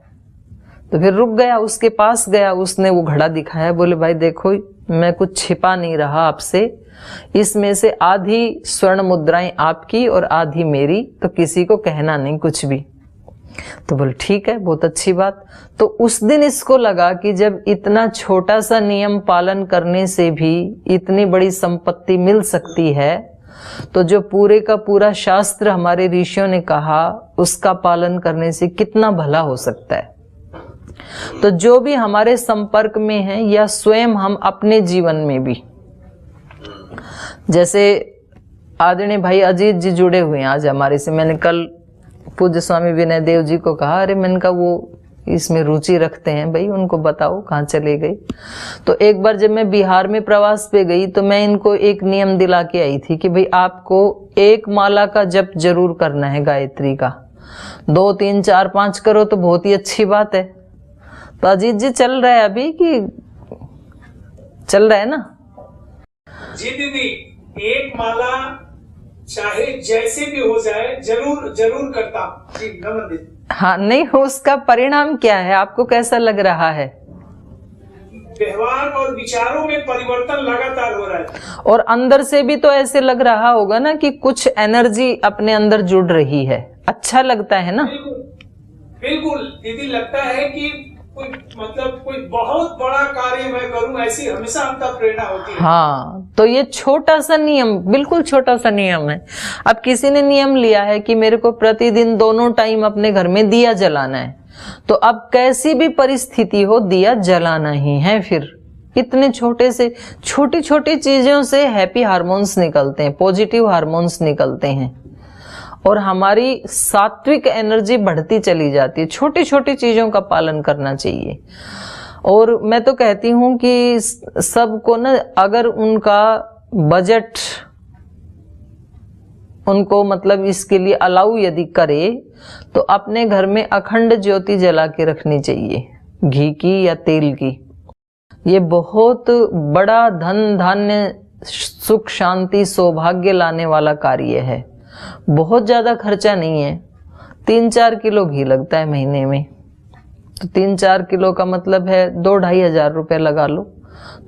तो फिर रुक गया, उसके पास गया, उसने वो घड़ा दिखाया, बोले भाई देखो मैं कुछ छिपा नहीं रहा आपसे, इसमें से आधी स्वर्ण मुद्राएं आपकी और आधी मेरी, तो किसी को कहना नहीं कुछ भी। तो बोले ठीक है, बहुत अच्छी बात। तो उस दिन इसको लगा कि जब इतना छोटा सा नियम पालन करने से भी इतनी बड़ी संपत्ति मिल सकती है, तो जो पूरे का पूरा शास्त्र हमारे ऋषियों ने कहा उसका पालन करने से कितना भला हो सकता है। तो जो भी हमारे संपर्क में है या स्वयं हम अपने जीवन में भी, जैसे आदरणीय भाई अजीत जी जुड़े हुए हैं आज हमारे से। मैंने कल पूज्य स्वामी विनय देव जी को कहा, अरे मैंने कहा वो इसमें रुचि रखते हैं भाई, उनको बताओ कहाँ चले गए। तो एक बार जब मैं बिहार में प्रवास पे गई तो मैं इनको एक नियम दिला के आई थी कि भाई आपको एक माला का जप जरूर करना है गायत्री का, 2 3 4 5 करो तो बहुत ही अच्छी बात है। तो अजीत जी चल रहा है अभी कि चल रहा है ना? जी दीदी, एक माला चाहे जैसे भी हो जाए जरूर जरूर करता जी। नमन दीदी। हाँ, नहीं हो, उसका परिणाम क्या है, आपको कैसा लग रहा है? व्यवहार और विचारों में परिवर्तन लगातार हो रहा है, और अंदर से भी तो ऐसे लग रहा होगा ना कि कुछ एनर्जी अपने अंदर जुड़ रही है, अच्छा लगता है ना? बिल्कुल दीदी, लगता है कि कोई बहुत बड़ा कार्य मैं करूं, ऐसी हमेशा अंतर प्रेरणा होती है। हाँ, तो ये छोटा सा नियम, बिल्कुल छोटा सा नियम है। अब किसी ने नियम लिया है कि मेरे को प्रतिदिन दोनों टाइम अपने घर में दिया जलाना है, तो अब कैसी भी परिस्थिति हो दिया जलाना ही है। फिर इतने छोटे से छोटी छोटी चीजों से हैप्पी हार्मोन्स निकलते हैं, पॉजिटिव हार्मोन्स निकलते हैं, और हमारी सात्विक एनर्जी बढ़ती चली जाती है। छोटी छोटी चीजों का पालन करना चाहिए। और मैं तो कहती हूं कि सबको ना, अगर उनका बजट उनको मतलब इसके लिए अलाउ यदि करे, तो अपने घर में अखंड ज्योति जला के रखनी चाहिए, घी की या तेल की। ये बहुत बड़ा धन धान्य सुख शांति सौभाग्य लाने वाला कार्य है। बहुत ज्यादा खर्चा नहीं है, 3-4 किलो घी लगता है महीने में, तो 3-4 किलो का मतलब है 2-2.5 हजार रुपये लगा लो।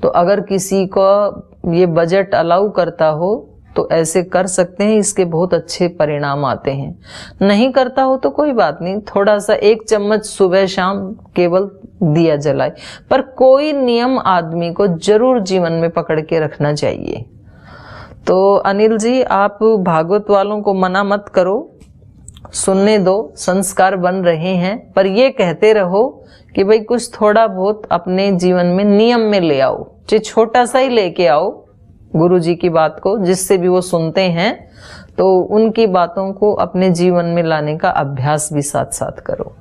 तो अगर किसी को ये बजट अलाउ करता हो तो ऐसे कर सकते हैं, इसके बहुत अच्छे परिणाम आते हैं। नहीं करता हो तो कोई बात नहीं, थोड़ा सा 1 चम्मच सुबह शाम केवल दिया जलाए, पर कोई नियम आदमी को जरूर जीवन में पकड़ के रखना चाहिए। तो अनिल जी, आप भागवत वालों को मना मत करो, सुनने दो, संस्कार बन रहे हैं, पर ये कहते रहो कि भाई कुछ थोड़ा बहुत अपने जीवन में नियम में ले आओ, चाहे छोटा सा ही लेके आओ गुरु जी की बात को, जिससे भी वो सुनते हैं, तो उनकी बातों को अपने जीवन में लाने का अभ्यास भी साथ साथ करो।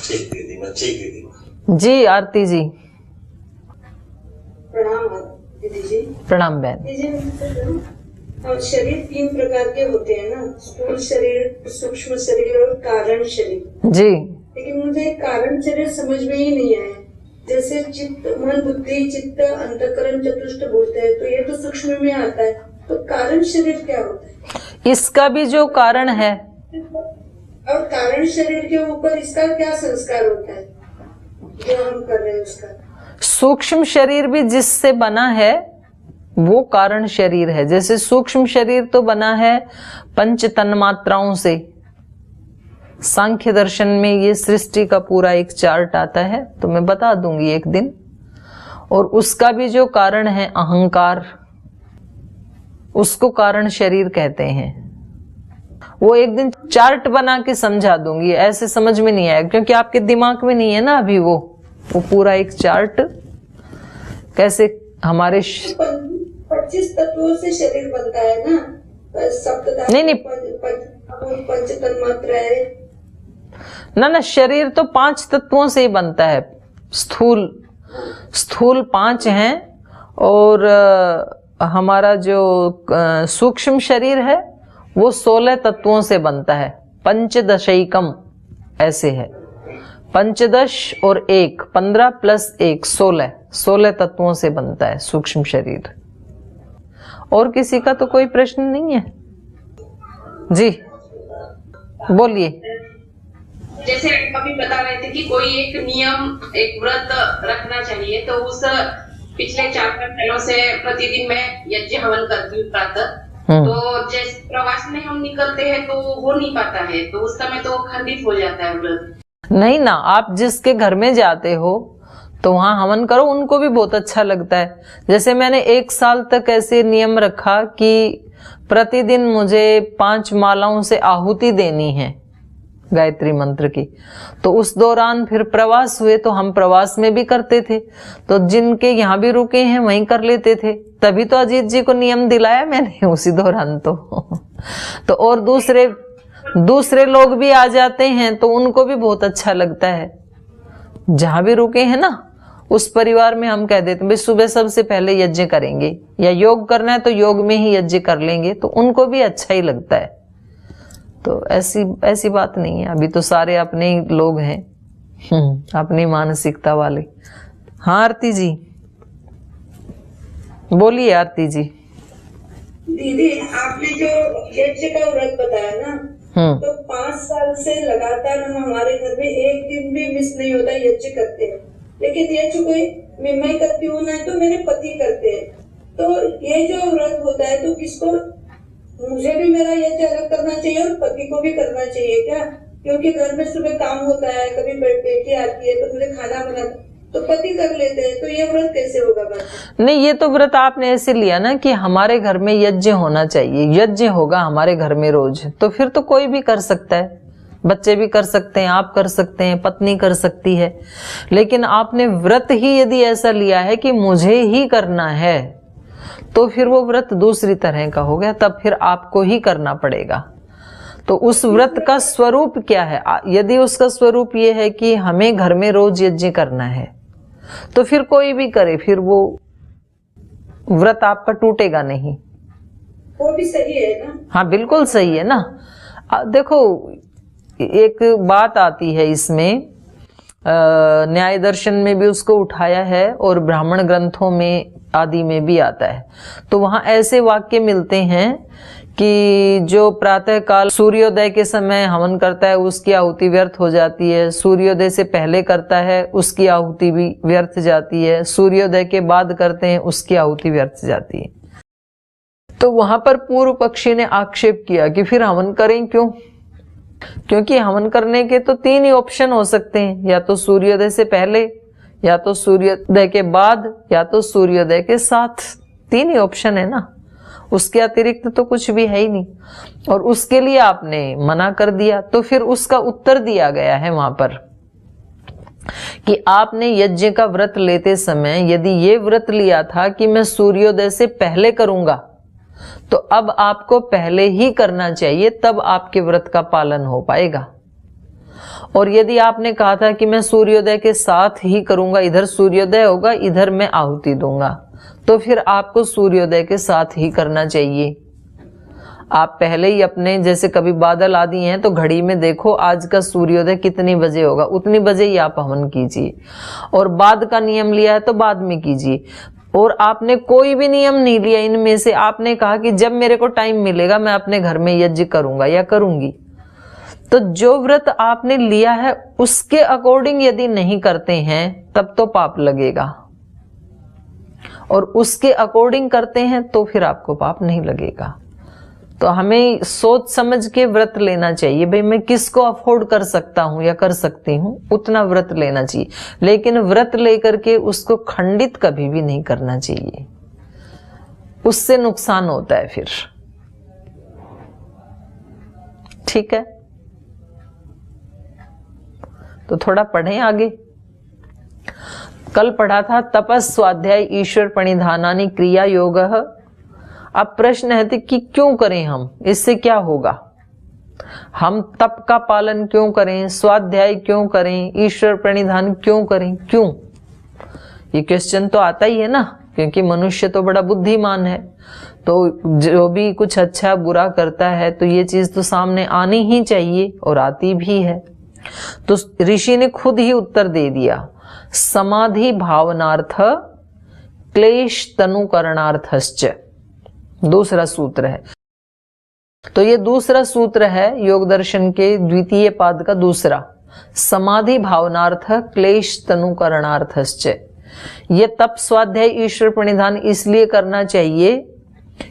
ठीक दीदी। जी आरती जी। प्रणाम दीदी जी। प्रणाम बहन। शरीर 3 प्रकार के होते हैं ना, स्थूल शरीर, सूक्ष्म शरीर और कारण शरीर जी। लेकिन मुझे कारण शरीर समझ में ही नहीं आया। जैसे चित्त, मन, बुद्धि, चित्त, अंतःकरण, चतुष्ट बोलते हैं, तो ये तो सूक्ष्म में आता है, तो कारण शरीर क्या होता है? इसका भी जो कारण है, और कारण शरीर के ऊपर इसका क्या संस्कार होता है जो हम कर रहे हैं उसका? सूक्ष्म शरीर भी जिससे बना है वो कारण शरीर है। जैसे सूक्ष्म शरीर तो बना है 5 तन्मात्राओं से। सांख्य दर्शन में ये सृष्टि का पूरा एक चार्ट आता है, तो मैं बता दूंगी एक दिन। और उसका भी जो कारण है अहंकार, उसको कारण शरीर कहते हैं। वो एक दिन चार्ट बना के समझा दूंगी, ऐसे समझ में नहीं आएगा क्योंकि आपके दिमाग में नहीं है ना अभी वो पूरा एक चार्ट कैसे हमारे 25 तत्वों से शरीर बनता है ना, सप्त नहीं पंच तन्मात्रा है ना, शरीर तो 5 तत्वों से ही बनता है। स्थूल 5 हैं और हमारा जो सूक्ष्म शरीर है वो 16 तत्वों से बनता है। पंचदशैकम ऐसे है, 15 और 1 15 प्लस 1 16 तत्वों से बनता है सूक्ष्म शरीर। और किसी का तो कोई प्रश्न नहीं है जी, बोलिए। जैसे अभी बता रहे थे कि कोई एक नियम, एक व्रत रखना चाहिए, तो उस पिछले 4-5 सालों से प्रतिदिन मैं यज्ञ हवन करती हूँ प्रातः। तो जैसे प्रवास में हम निकलते हैं तो हो नहीं पाता है, तो उस समय तो खंडित हो जाता है व्रत। नहीं ना, आप जिसके घर में जाते हो तो वहां हवन करो, उनको भी बहुत अच्छा लगता है। जैसे मैंने 1 साल तक ऐसे नियम रखा कि प्रतिदिन मुझे 5 मालाओं से आहुति देनी है गायत्री मंत्र की। तो उस दौरान फिर प्रवास हुए तो हम प्रवास में भी करते थे, तो जिनके यहाँ भी रुके हैं वहीं कर लेते थे। तभी तो अजीत जी को नियम दिलाया मैंने उसी दौरान तो और दूसरे लोग भी आ जाते हैं तो उनको भी बहुत अच्छा लगता है। जहां भी रुके हैं ना उस परिवार में हम कह देते हैं भाई सुबह सबसे पहले यज्ञ करेंगे, या योग करना है तो योग में ही यज्ञ कर लेंगे, तो उनको भी अच्छा ही लगता है। तो ऐसी बात नहीं है, अभी तो सारे अपने ही लोग हैं, अपनी मानसिकता वाले। हाँ आरती जी, बोलिए आरती जी। दीदी आपने जो यज्ञ का व्रत बताया ना, तो 5 साल से लगातार हम हमारे घर में एक दिन भी मिस नहीं होता, यज्ञ करते हैं। लेकिन यज्ञ कोई मैं करती हूँ ना तो मेरे पति करते हैं। तो ये जो व्रत होता है तो किसको, मुझे भी मेरा यज्ञ अलग करना चाहिए और पति को भी करना चाहिए क्या? क्योंकि घर में सुबह काम होता है, कभी बेटी आती है तो मुझे खाना बनाना, तो पति कर लेते हैं, तो ये व्रत कैसे होगा? नहीं, ये तो व्रत आपने ऐसे लिया ना कि हमारे घर में यज्ञ होना चाहिए, यज्ञ होगा हमारे घर में रोज, तो फिर तो कोई भी कर सकता है, बच्चे भी कर सकते हैं, आप कर सकते हैं, पत्नी कर सकती है। लेकिन आपने व्रत ही यदि ऐसा लिया है कि मुझे ही करना है, तो फिर वो व्रत दूसरी तरह का हो गया, तब फिर आपको ही करना पड़ेगा। तो उस व्रत का स्वरूप क्या है? यदि उसका स्वरूप ये है कि हमें घर में रोज यज्ञ करना है, तो फिर कोई भी करे, फिर वो व्रत आपका टूटेगा नहीं। वो भी सही है ना? हाँ बिल्कुल सही है ना। देखो एक बात आती है इसमें, न्याय दर्शन में भी उसको उठाया है और ब्राह्मण ग्रंथों में आदि में भी आता है। तो वहां ऐसे वाक्य मिलते हैं कि जो प्रातः काल सूर्योदय के समय हवन करता है उसकी आहुति व्यर्थ हो जाती है, सूर्योदय से पहले करता है उसकी आहुति भी व्यर्थ जाती है, सूर्योदय के बाद करते हैं उसकी आहुति व्यर्थ जाती है। तो वहां पर पूर्व पक्षी ने आक्षेप किया कि फिर हवन करें क्यों? क्योंकि हवन करने के तो 3 ही ऑप्शन हो सकते हैं, या तो सूर्योदय से पहले, या तो सूर्योदय के बाद, या तो सूर्योदय के साथ। 3 ही ऑप्शन है ना, उसके अतिरिक्त तो कुछ भी है ही नहीं। और उसके लिए आपने मना कर दिया, तो फिर उसका उत्तर दिया गया है वहां पर कि आपने यज्ञ का व्रत लेते समय यदि ये व्रत लिया था कि मैं सूर्योदय से पहले करूंगा, तो अब आपको पहले ही करना चाहिए, तब आपके व्रत का पालन हो पाएगा। और यदि आपने कहा था कि मैं सूर्योदय के साथ ही करूंगा, इधर सूर्योदय होगा इधर मैं आहुति दूंगा, तो फिर आपको सूर्योदय के साथ ही करना चाहिए। आप पहले ही अपने, जैसे कभी बादल आदि हैं तो घड़ी में देखो आज का सूर्योदय कितनी बजे होगा, उतनी बजे ही आप हवन कीजिए। और बाद का नियम लिया है तो बाद में कीजिए। और आपने कोई भी नियम नहीं लिया इनमें से, आपने कहा कि जब मेरे को टाइम मिलेगा मैं अपने घर में यज्ञ करूंगा या करूंगी। तो जो व्रत आपने लिया है उसके अकॉर्डिंग यदि नहीं करते हैं तब तो पाप लगेगा, और उसके अकॉर्डिंग करते हैं तो फिर आपको पाप नहीं लगेगा। तो हमें सोच समझ के व्रत लेना चाहिए, भाई मैं किसको अफोर्ड कर सकता हूं या कर सकती हूं, उतना व्रत लेना चाहिए। लेकिन व्रत लेकर के उसको खंडित कभी भी नहीं करना चाहिए, उससे नुकसान होता है फिर। ठीक है, तो थोड़ा पढ़ें आगे। कल पढ़ा था तपस स्वाध्याय ईश्वर प्रणिधानानि क्रिया योग। अब प्रश्न है कि क्यों करें हम, इससे क्या होगा, हम तप का पालन क्यों करें, स्वाध्याय क्यों करें, ईश्वर प्रणिधान क्यों करें, क्यों? ये क्वेश्चन तो आता ही है ना, क्योंकि मनुष्य तो बड़ा बुद्धिमान है, तो जो भी कुछ अच्छा बुरा करता है तो ये चीज तो सामने आनी ही चाहिए और आती भी है। तो ऋषि ने खुद ही उत्तर दे दिया, समाधि भावनार्थ क्लेश तनुकरणार्थश्च, दूसरा सूत्र है। तो ये दूसरा सूत्र है योग दर्शन के द्वितीय पाद का दूसरा, समाधि भावनार्थ क्लेश तनुकरणार्थश्च। ये तप स्वाध्याय ईश्वर प्रणिधान इसलिए करना चाहिए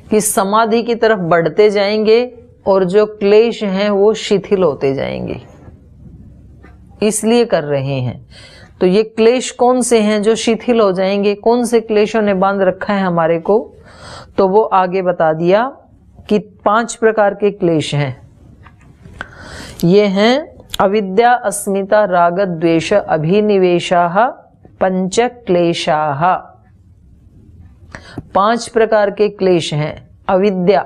कि समाधि की तरफ बढ़ते जाएंगे और जो क्लेश हैं वो शिथिल होते जाएंगे, इसलिए कर रहे हैं। तो ये क्लेश कौन से हैं जो शिथिल हो जाएंगे, कौन से क्लेशों ने बांध रखा है हमारे को, तो वो आगे बता दिया कि 5 प्रकार के क्लेश हैं। ये हैं अविद्या अस्मिता राग द्वेष अभिनिवेशाः पंच क्लेशाः। 5 प्रकार के क्लेश हैं। अविद्या,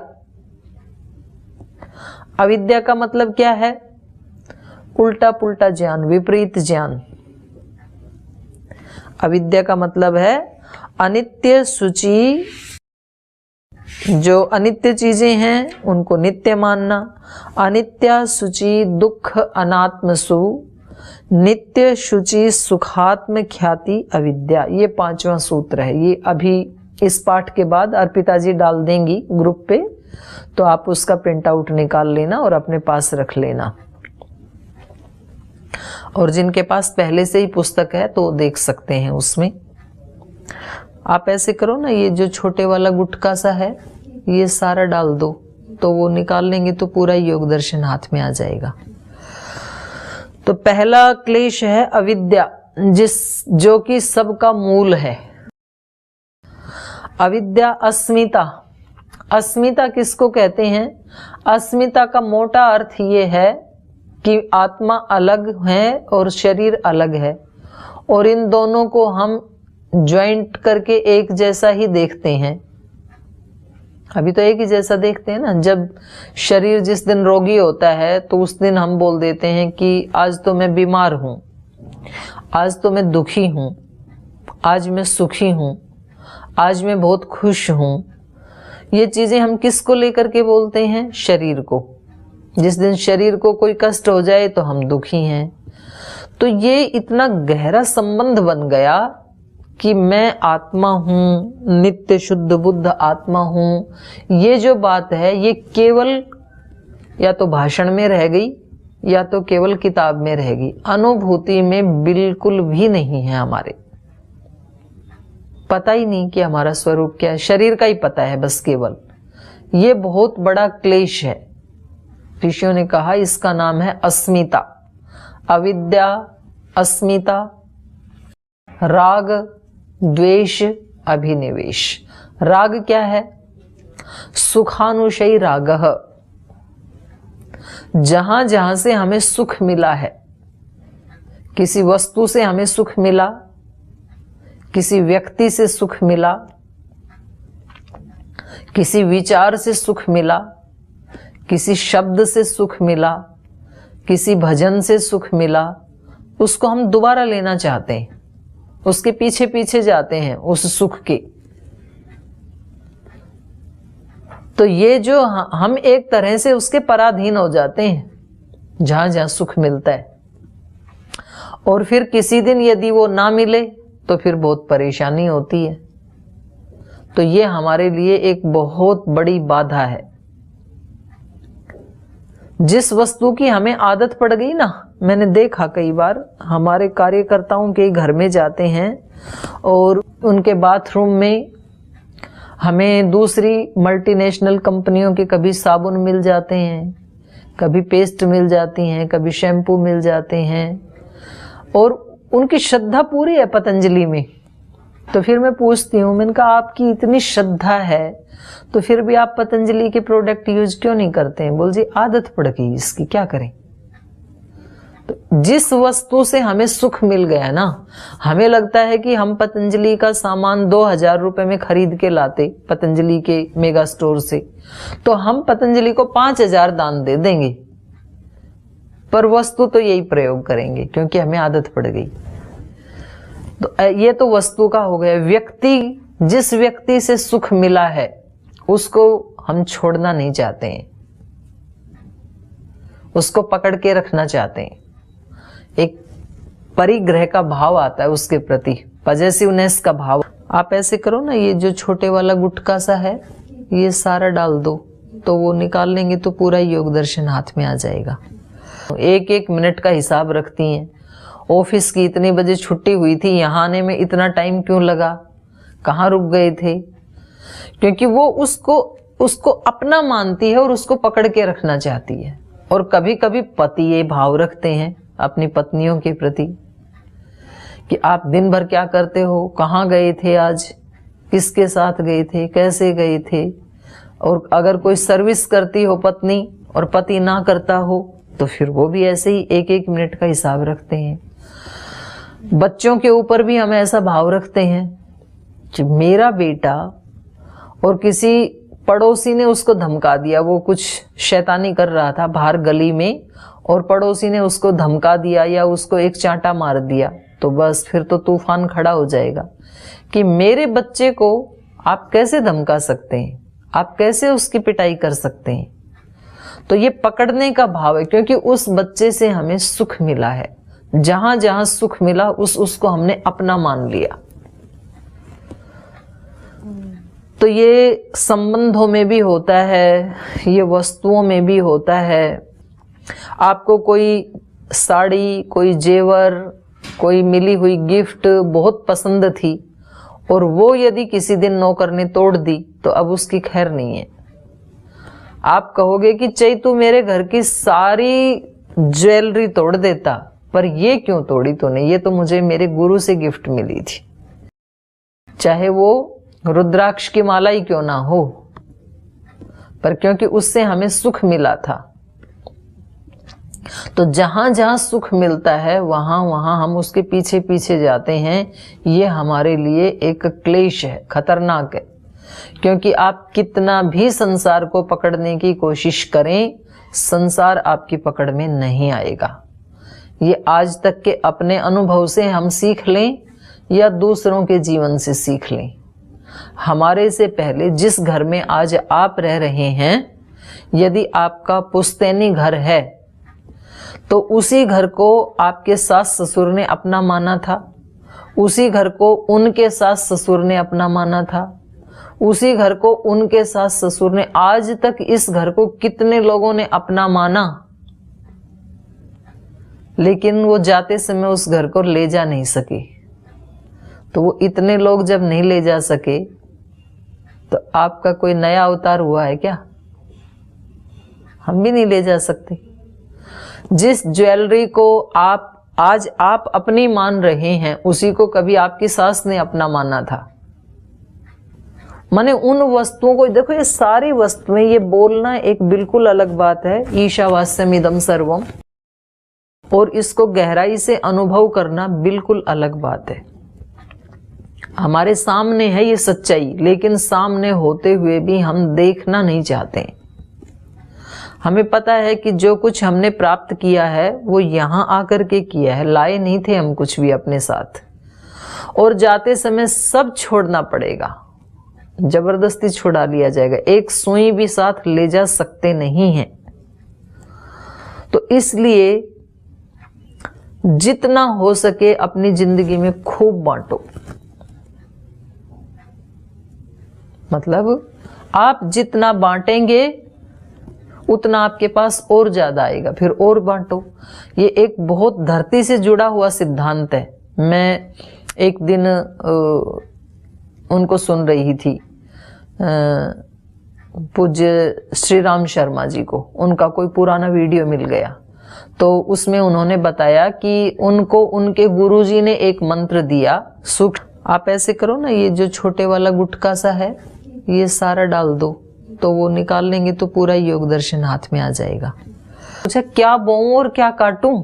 अविद्या का मतलब क्या है? उल्टा पुल्टा ज्ञान, विपरीत ज्ञान। अविद्या का मतलब है अनित्य सूची, जो अनित्य चीजें हैं उनको नित्य मानना। अनित्या शुचि दुख अनात्मसु, नित्य शुचि सुखात्म ख्याति अविद्या। ये 5वां सूत्र है। ये अभी इस पाठ के बाद अर्पिता जी डाल देंगी ग्रुप पे, तो आप उसका प्रिंट आउट निकाल लेना और अपने पास रख लेना। और जिनके पास पहले से ही पुस्तक है तो देख सकते हैं उसमें। आप ऐसे करो ना, ये जो छोटे वाला गुटका सा है ये सारा डाल दो, तो वो निकाल लेंगे तो पूरा योग दर्शन हाथ में आ जाएगा। तो पहला क्लेश है अविद्या, जो कि सबका मूल है। अविद्या अस्मिता। अस्मिता किसको कहते हैं? अस्मिता का मोटा अर्थ ये है कि आत्मा अलग है और शरीर अलग है, और इन दोनों को हम ज्वाइंट करके एक जैसा ही देखते हैं। अभी तो एक ही जैसा देखते हैं ना। जब शरीर जिस दिन रोगी होता है तो उस दिन हम बोल देते हैं कि आज तो मैं बीमार हूं, आज तो मैं दुखी हूं, आज मैं सुखी हूं, आज मैं बहुत खुश हूं। ये चीजें हम किसको लेकर के बोलते हैं? शरीर को। जिस दिन शरीर को कोई कष्ट हो जाए तो हम दुखी हैं। तो ये इतना गहरा संबंध बन गया कि मैं आत्मा हूं, नित्य शुद्ध बुद्ध आत्मा हूं। ये जो बात है ये केवल या तो भाषण में रह गई या तो केवल किताब में रह गई, अनुभूति में बिल्कुल भी नहीं है। हमारे पता ही नहीं कि हमारा स्वरूप क्या है, शरीर का ही पता है बस केवल। ये बहुत बड़ा क्लेश है। ऋषियों ने कहा इसका नाम है अस्मिता। अविद्या, अस्मिता, राग, द्वेष, अभिनिवेश। राग क्या है? सुखानुशयी रागः। जहां जहां से हमें सुख मिला है, किसी वस्तु से हमें सुख मिला, किसी व्यक्ति से सुख मिला, किसी विचार से सुख मिला, किसी शब्द से सुख मिला, किसी भजन से सुख मिला, उसको हम दोबारा लेना चाहते हैं, उसके पीछे पीछे जाते हैं उस सुख के। तो ये जो हम एक तरह से उसके पराधीन हो जाते हैं जहां जहां सुख मिलता है। और फिर किसी दिन यदि वो ना मिले तो फिर बहुत परेशानी होती है। तो ये हमारे लिए एक बहुत बड़ी बाधा है। जिस वस्तु की हमें आदत पड़ गई ना, मैंने देखा कई बार हमारे कार्यकर्ताओं के घर में जाते हैं और उनके बाथरूम में हमें दूसरी मल्टीनेशनल कंपनियों के कभी साबुन मिल जाते हैं, कभी पेस्ट मिल जाती हैं, कभी शैम्पू मिल जाते हैं। और उनकी श्रद्धा पूरी है पतंजलि में, तो फिर मैं पूछती हूँ, मैंने कहा आपकी इतनी श्रद्धा है तो फिर भी आप पतंजलि के प्रोडक्ट यूज क्यों नहीं करते हैं? बोल जी आदत पड़ गई इसकी, क्या करें। तो जिस वस्तु से हमें सुख मिल गया ना, हमें लगता है कि हम पतंजलि का सामान 2000 रुपए में खरीद के लाते पतंजलि के मेगा स्टोर से, तो हम पतंजलि को 5000 दान दे देंगे, पर वस्तु तो यही प्रयोग करेंगे क्योंकि हमें आदत पड़ गई। तो ये तो वस्तु का हो गया। व्यक्ति, जिस व्यक्ति से सुख मिला है उसको हम छोड़ना नहीं चाहते हैं, उसको पकड़ के रखना चाहते हैं। एक परिग्रह का भाव आता है उसके प्रति, पॉजेसिवनेस का भाव। आप ऐसे करो ना, ये जो छोटे वाला गुटका सा है ये सारा डाल दो, तो वो निकाल लेंगे तो पूरा योग दर्शन हाथ में आ जाएगा। 1-1 मिनट का हिसाब रखती हैं। ऑफिस की इतनी बजे छुट्टी हुई थी, यहाँ आने में इतना टाइम क्यों लगा, कहाँ रुक गए थे, क्योंकि वो उसको अपना मानती है और उसको पकड़ के रखना चाहती है। और कभी कभी पति ये भाव रखते हैं अपनी पत्नियों के प्रति कि आप दिन भर क्या करते हो, कहाँ गए थे आज, किसके साथ गए थे, कैसे गए थे। और अगर कोई सर्विस करती हो पत्नी और पति ना करता हो तो फिर वो भी ऐसे ही 1-1 मिनट का हिसाब रखते हैं। बच्चों के ऊपर भी हम ऐसा भाव रखते हैं कि मेरा बेटा, और किसी पड़ोसी ने उसको धमका दिया, वो कुछ शैतानी कर रहा था बाहर गली में और पड़ोसी ने उसको धमका दिया या उसको एक चांटा मार दिया, तो बस फिर तो तूफान खड़ा हो जाएगा कि मेरे बच्चे को आप कैसे धमका सकते हैं, आप कैसे उसकी पिटाई कर सकते हैं। तो ये पकड़ने का भाव है, क्योंकि उस बच्चे से हमें सुख मिला है। जहां जहां सुख मिला उसको हमने अपना मान लिया। तो ये संबंधों में भी होता है, ये वस्तुओं में भी होता है। आपको कोई साड़ी, कोई जेवर, कोई मिली हुई गिफ्ट बहुत पसंद थी और वो यदि किसी दिन नौकर ने तोड़ दी तो अब उसकी खैर नहीं है। आप कहोगे कि चई तू मेरे घर की सारी ज्वेलरी तोड़ देता, पर ये क्यों तोड़ी तूने, ये तो मुझे मेरे गुरु से गिफ्ट मिली थी, चाहे वो रुद्राक्ष की माला ही क्यों ना हो, पर क्योंकि उससे हमें सुख मिला था। तो जहां जहां सुख मिलता है वहां वहां हम उसके पीछे पीछे जाते हैं। ये हमारे लिए एक क्लेश है, खतरनाक है, क्योंकि आप कितना भी संसार को पकड़ने की कोशिश करें, संसार आपकी पकड़ में नहीं आएगा। ये आज तक के अपने अनुभव से हम सीख लें या दूसरों के जीवन से सीख लें। हमारे से पहले जिस घर में आज आप रह रहे हैं, यदि आपका पुश्तैनी घर है तो उसी घर को आपके सास ससुर ने अपना माना था, उसी घर को उनके सास ससुर ने अपना माना था, उसी घर को उनके सास ससुर ने, आज तक इस घर को कितने लोगों ने अपना माना, लेकिन वो जाते समय उस घर को ले जा नहीं सके। तो वो इतने लोग जब नहीं ले जा सके तो आपका कोई नया अवतार हुआ है क्या? हम भी नहीं ले जा सकते। जिस ज्वेलरी को आज आप अपनी मान रहे हैं, उसी को कभी आपकी सास ने अपना माना था। माने उन वस्तुओं को देखो, ये सारी वस्तुएं, ये बोलना एक बिल्कुल अलग बात है, ईशावास्यमिदं सर्वम, और इसको गहराई से अनुभव करना बिल्कुल अलग बात है। हमारे सामने है ये सच्चाई, लेकिन सामने होते हुए भी हम देखना नहीं चाहते। हमें पता है कि जो कुछ हमने प्राप्त किया है वो यहाँ आकर के किया है, लाए नहीं थे हम कुछ भी अपने साथ, और जाते समय सब छोड़ना पड़ेगा, जबरदस्ती छुड़ा लिया जाएगा, एक सुई भी साथ ले जा सकते नहीं हैं। तो इसलिए जितना हो सके अपनी जिंदगी में खूब बांटो। मतलब आप जितना बांटेंगे उतना आपके पास और ज्यादा आएगा, फिर और बांटो। ये एक बहुत धरती से जुड़ा हुआ सिद्धांत है। मैं एक दिन उनको सुन रही थी, पूज्य श्री राम शर्मा जी को, उनका कोई पुराना वीडियो मिल गया, तो उसमें उन्होंने बताया कि उनको उनके गुरुजी ने एक मंत्र दिया, सुख। आप ऐसे करो ना, ये जो छोटे वाला गुटका सा है ये सारा डाल दो, तो वो निकाल लेंगे तो पूरा योग दर्शन हाथ में आ जाएगा। अच्छा, क्या बोऊं और क्या काटूं?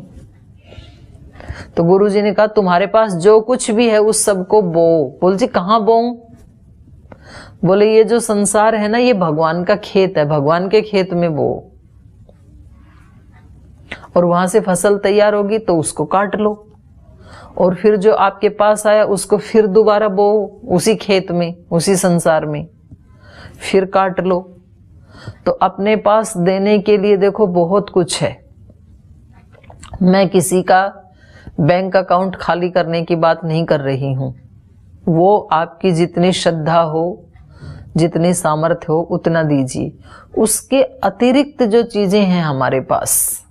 तो गुरुजी ने कहा तुम्हारे पास जो कुछ भी है उस सबको बो। बोल जी कहाँ बोऊं? बोले ये जो संसार है ना ये भगवान का खेत है, भगवान के खेत में बो, और वहां से फसल तैयार होगी तो उसको काट लो, और फिर जो आपके पास आया उसको फिर दोबारा बो उसी खेत में, उसी संसार में, फिर काट लो। तो अपने पास देने के लिए देखो बहुत कुछ है। मैं किसी का बैंक अकाउंट खाली करने की बात नहीं कर रही हूं, वो आपकी जितनी श्रद्धा हो, जितनी सामर्थ्य हो उतना दीजिए। उसके अतिरिक्त जो चीजें हैं हमारे पास,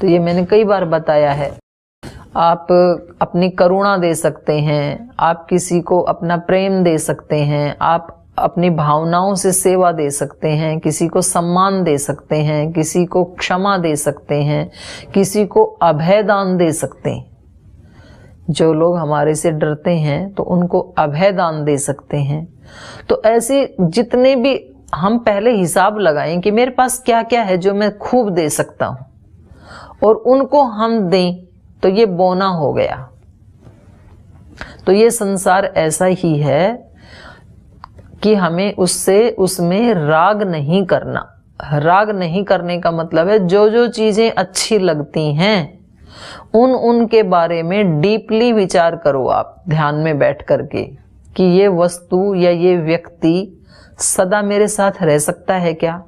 तो ये मैंने कई बार बताया है, आप अपनी करुणा दे सकते हैं, आप किसी को अपना प्रेम दे सकते हैं, आप अपनी भावनाओं से सेवा दे सकते हैं, किसी को सम्मान दे सकते हैं, किसी को क्षमा दे सकते हैं, किसी को अभय दान दे सकते हैं। जो लोग हमारे से डरते हैं तो उनको अभय दान दे सकते हैं। तो ऐसे जितने भी हम पहले हिसाब लगाएं कि मेरे पास क्या क्या है जो मैं खूब दे सकता हूं, और उनको हम दें, तो ये बोना हो गया। तो ये संसार ऐसा ही है कि हमें उसमें राग नहीं करना। राग नहीं करने का मतलब है जो जो चीजें अच्छी लगती हैं उनके बारे में डीपली विचार करो आप ध्यान में बैठ करके कि ये वस्तु या ये व्यक्ति सदा मेरे साथ रह सकता है क्या।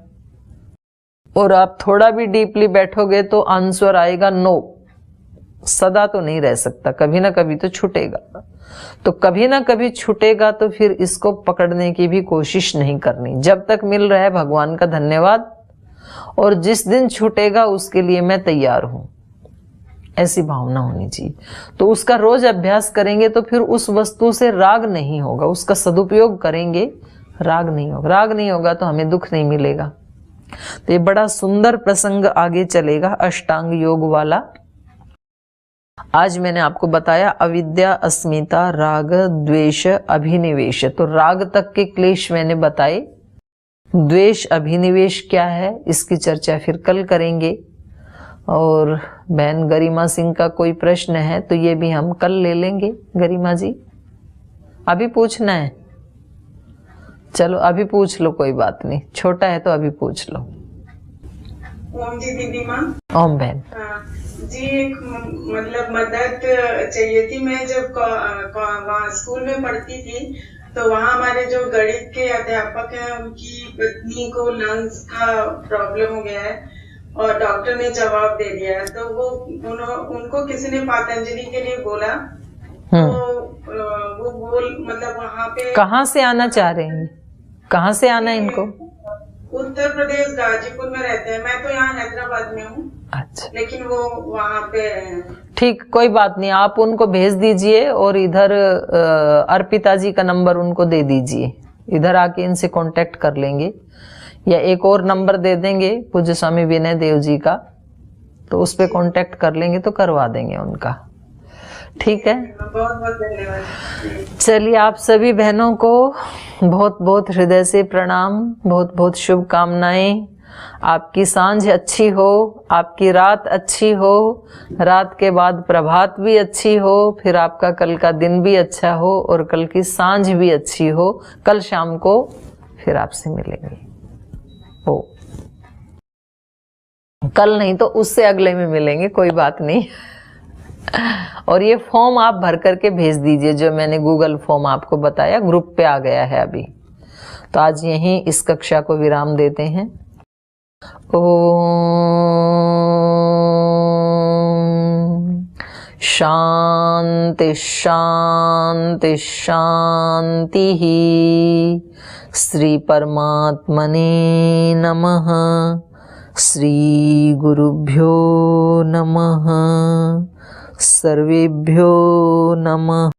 और आप थोड़ा भी डीपली बैठोगे तो आंसर आएगा नो, सदा तो नहीं रह सकता, कभी ना कभी तो छूटेगा। तो कभी ना कभी छूटेगा तो फिर इसको पकड़ने की भी कोशिश नहीं करनी। जब तक मिल रहा है भगवान का धन्यवाद, और जिस दिन छूटेगा उसके लिए मैं तैयार हूं, ऐसी भावना होनी चाहिए। तो उसका रोज अभ्यास करेंगे तो फिर उस वस्तु से राग नहीं होगा, उसका सदुपयोग करेंगे, राग नहीं होगा। राग नहीं होगा तो हमें दुख नहीं मिलेगा। तो ये बड़ा सुंदर प्रसंग आगे चलेगा अष्टांग योग वाला। आज मैंने आपको बताया अविद्या, अस्मिता, राग, द्वेष, अभिनिवेश। तो राग तक के क्लेश मैंने बताए। द्वेष, अभिनिवेश क्या है इसकी चर्चा फिर कल करेंगे। और बहन गरिमा सिंह का कोई प्रश्न है तो ये भी हम कल ले लेंगे। गरिमा जी अभी पूछना है? चलो अभी पूछ लो, कोई बात नहीं, छोटा है तो अभी पूछ लो। ओम जी दीदी माँ। ओम बहन। जी एक मतलब मदद चाहिए थी। मैं जब वहाँ स्कूल में पढ़ती थी तो वहाँ हमारे जो गणित के अध्यापक हैं उनकी पत्नी को लंग्स का प्रॉब्लम हो गया है और डॉक्टर ने जवाब दे दिया है। तो वो उनको किसी ने पतंजलि के लिए बोला, तो वो मतलब वहाँ पे कहाँ से आना चाह रहे हैं? कहाँ से आना है इनको? उत्तर प्रदेश गाजीपुर में रहते हैं। मैं तो यहाँ हैदराबाद में हूँ। अच्छा, लेकिन वो वहाँ पे ठीक, कोई बात नहीं, आप उनको भेज दीजिए और इधर अर्पिता जी का नंबर उनको दे दीजिए, इधर आके इनसे कांटेक्ट कर लेंगे, या एक और नंबर दे देंगे पूज्य स्वामी विनय देव जी का, तो उस पे कांटेक्ट कर लेंगे तो करवा देंगे उनका। ठीक है, बहुत बहुत धन्यवाद। चलिए आप सभी बहनों को बहुत बहुत हृदय से प्रणाम, बहुत बहुत शुभकामनाएं। आपकी सांझ अच्छी हो, आपकी रात अच्छी हो, रात के बाद प्रभात भी अच्छी हो, फिर आपका कल का दिन भी अच्छा हो और कल की सांझ भी अच्छी हो। कल शाम को फिर आपसे मिलेंगे हो, कल नहीं तो उससे अगले में मिलेंगे, कोई बात नहीं। और ये फॉर्म आप भर करके भेज दीजिए, जो मैंने गूगल फॉर्म आपको बताया ग्रुप पे आ गया है अभी। तो आज यहीं इस कक्षा को विराम देते हैं। ओम शांति शांति शांति। श्री परमात्मने नमः। श्री गुरुभ्यो नमः। सर्वेभ्यो नमः।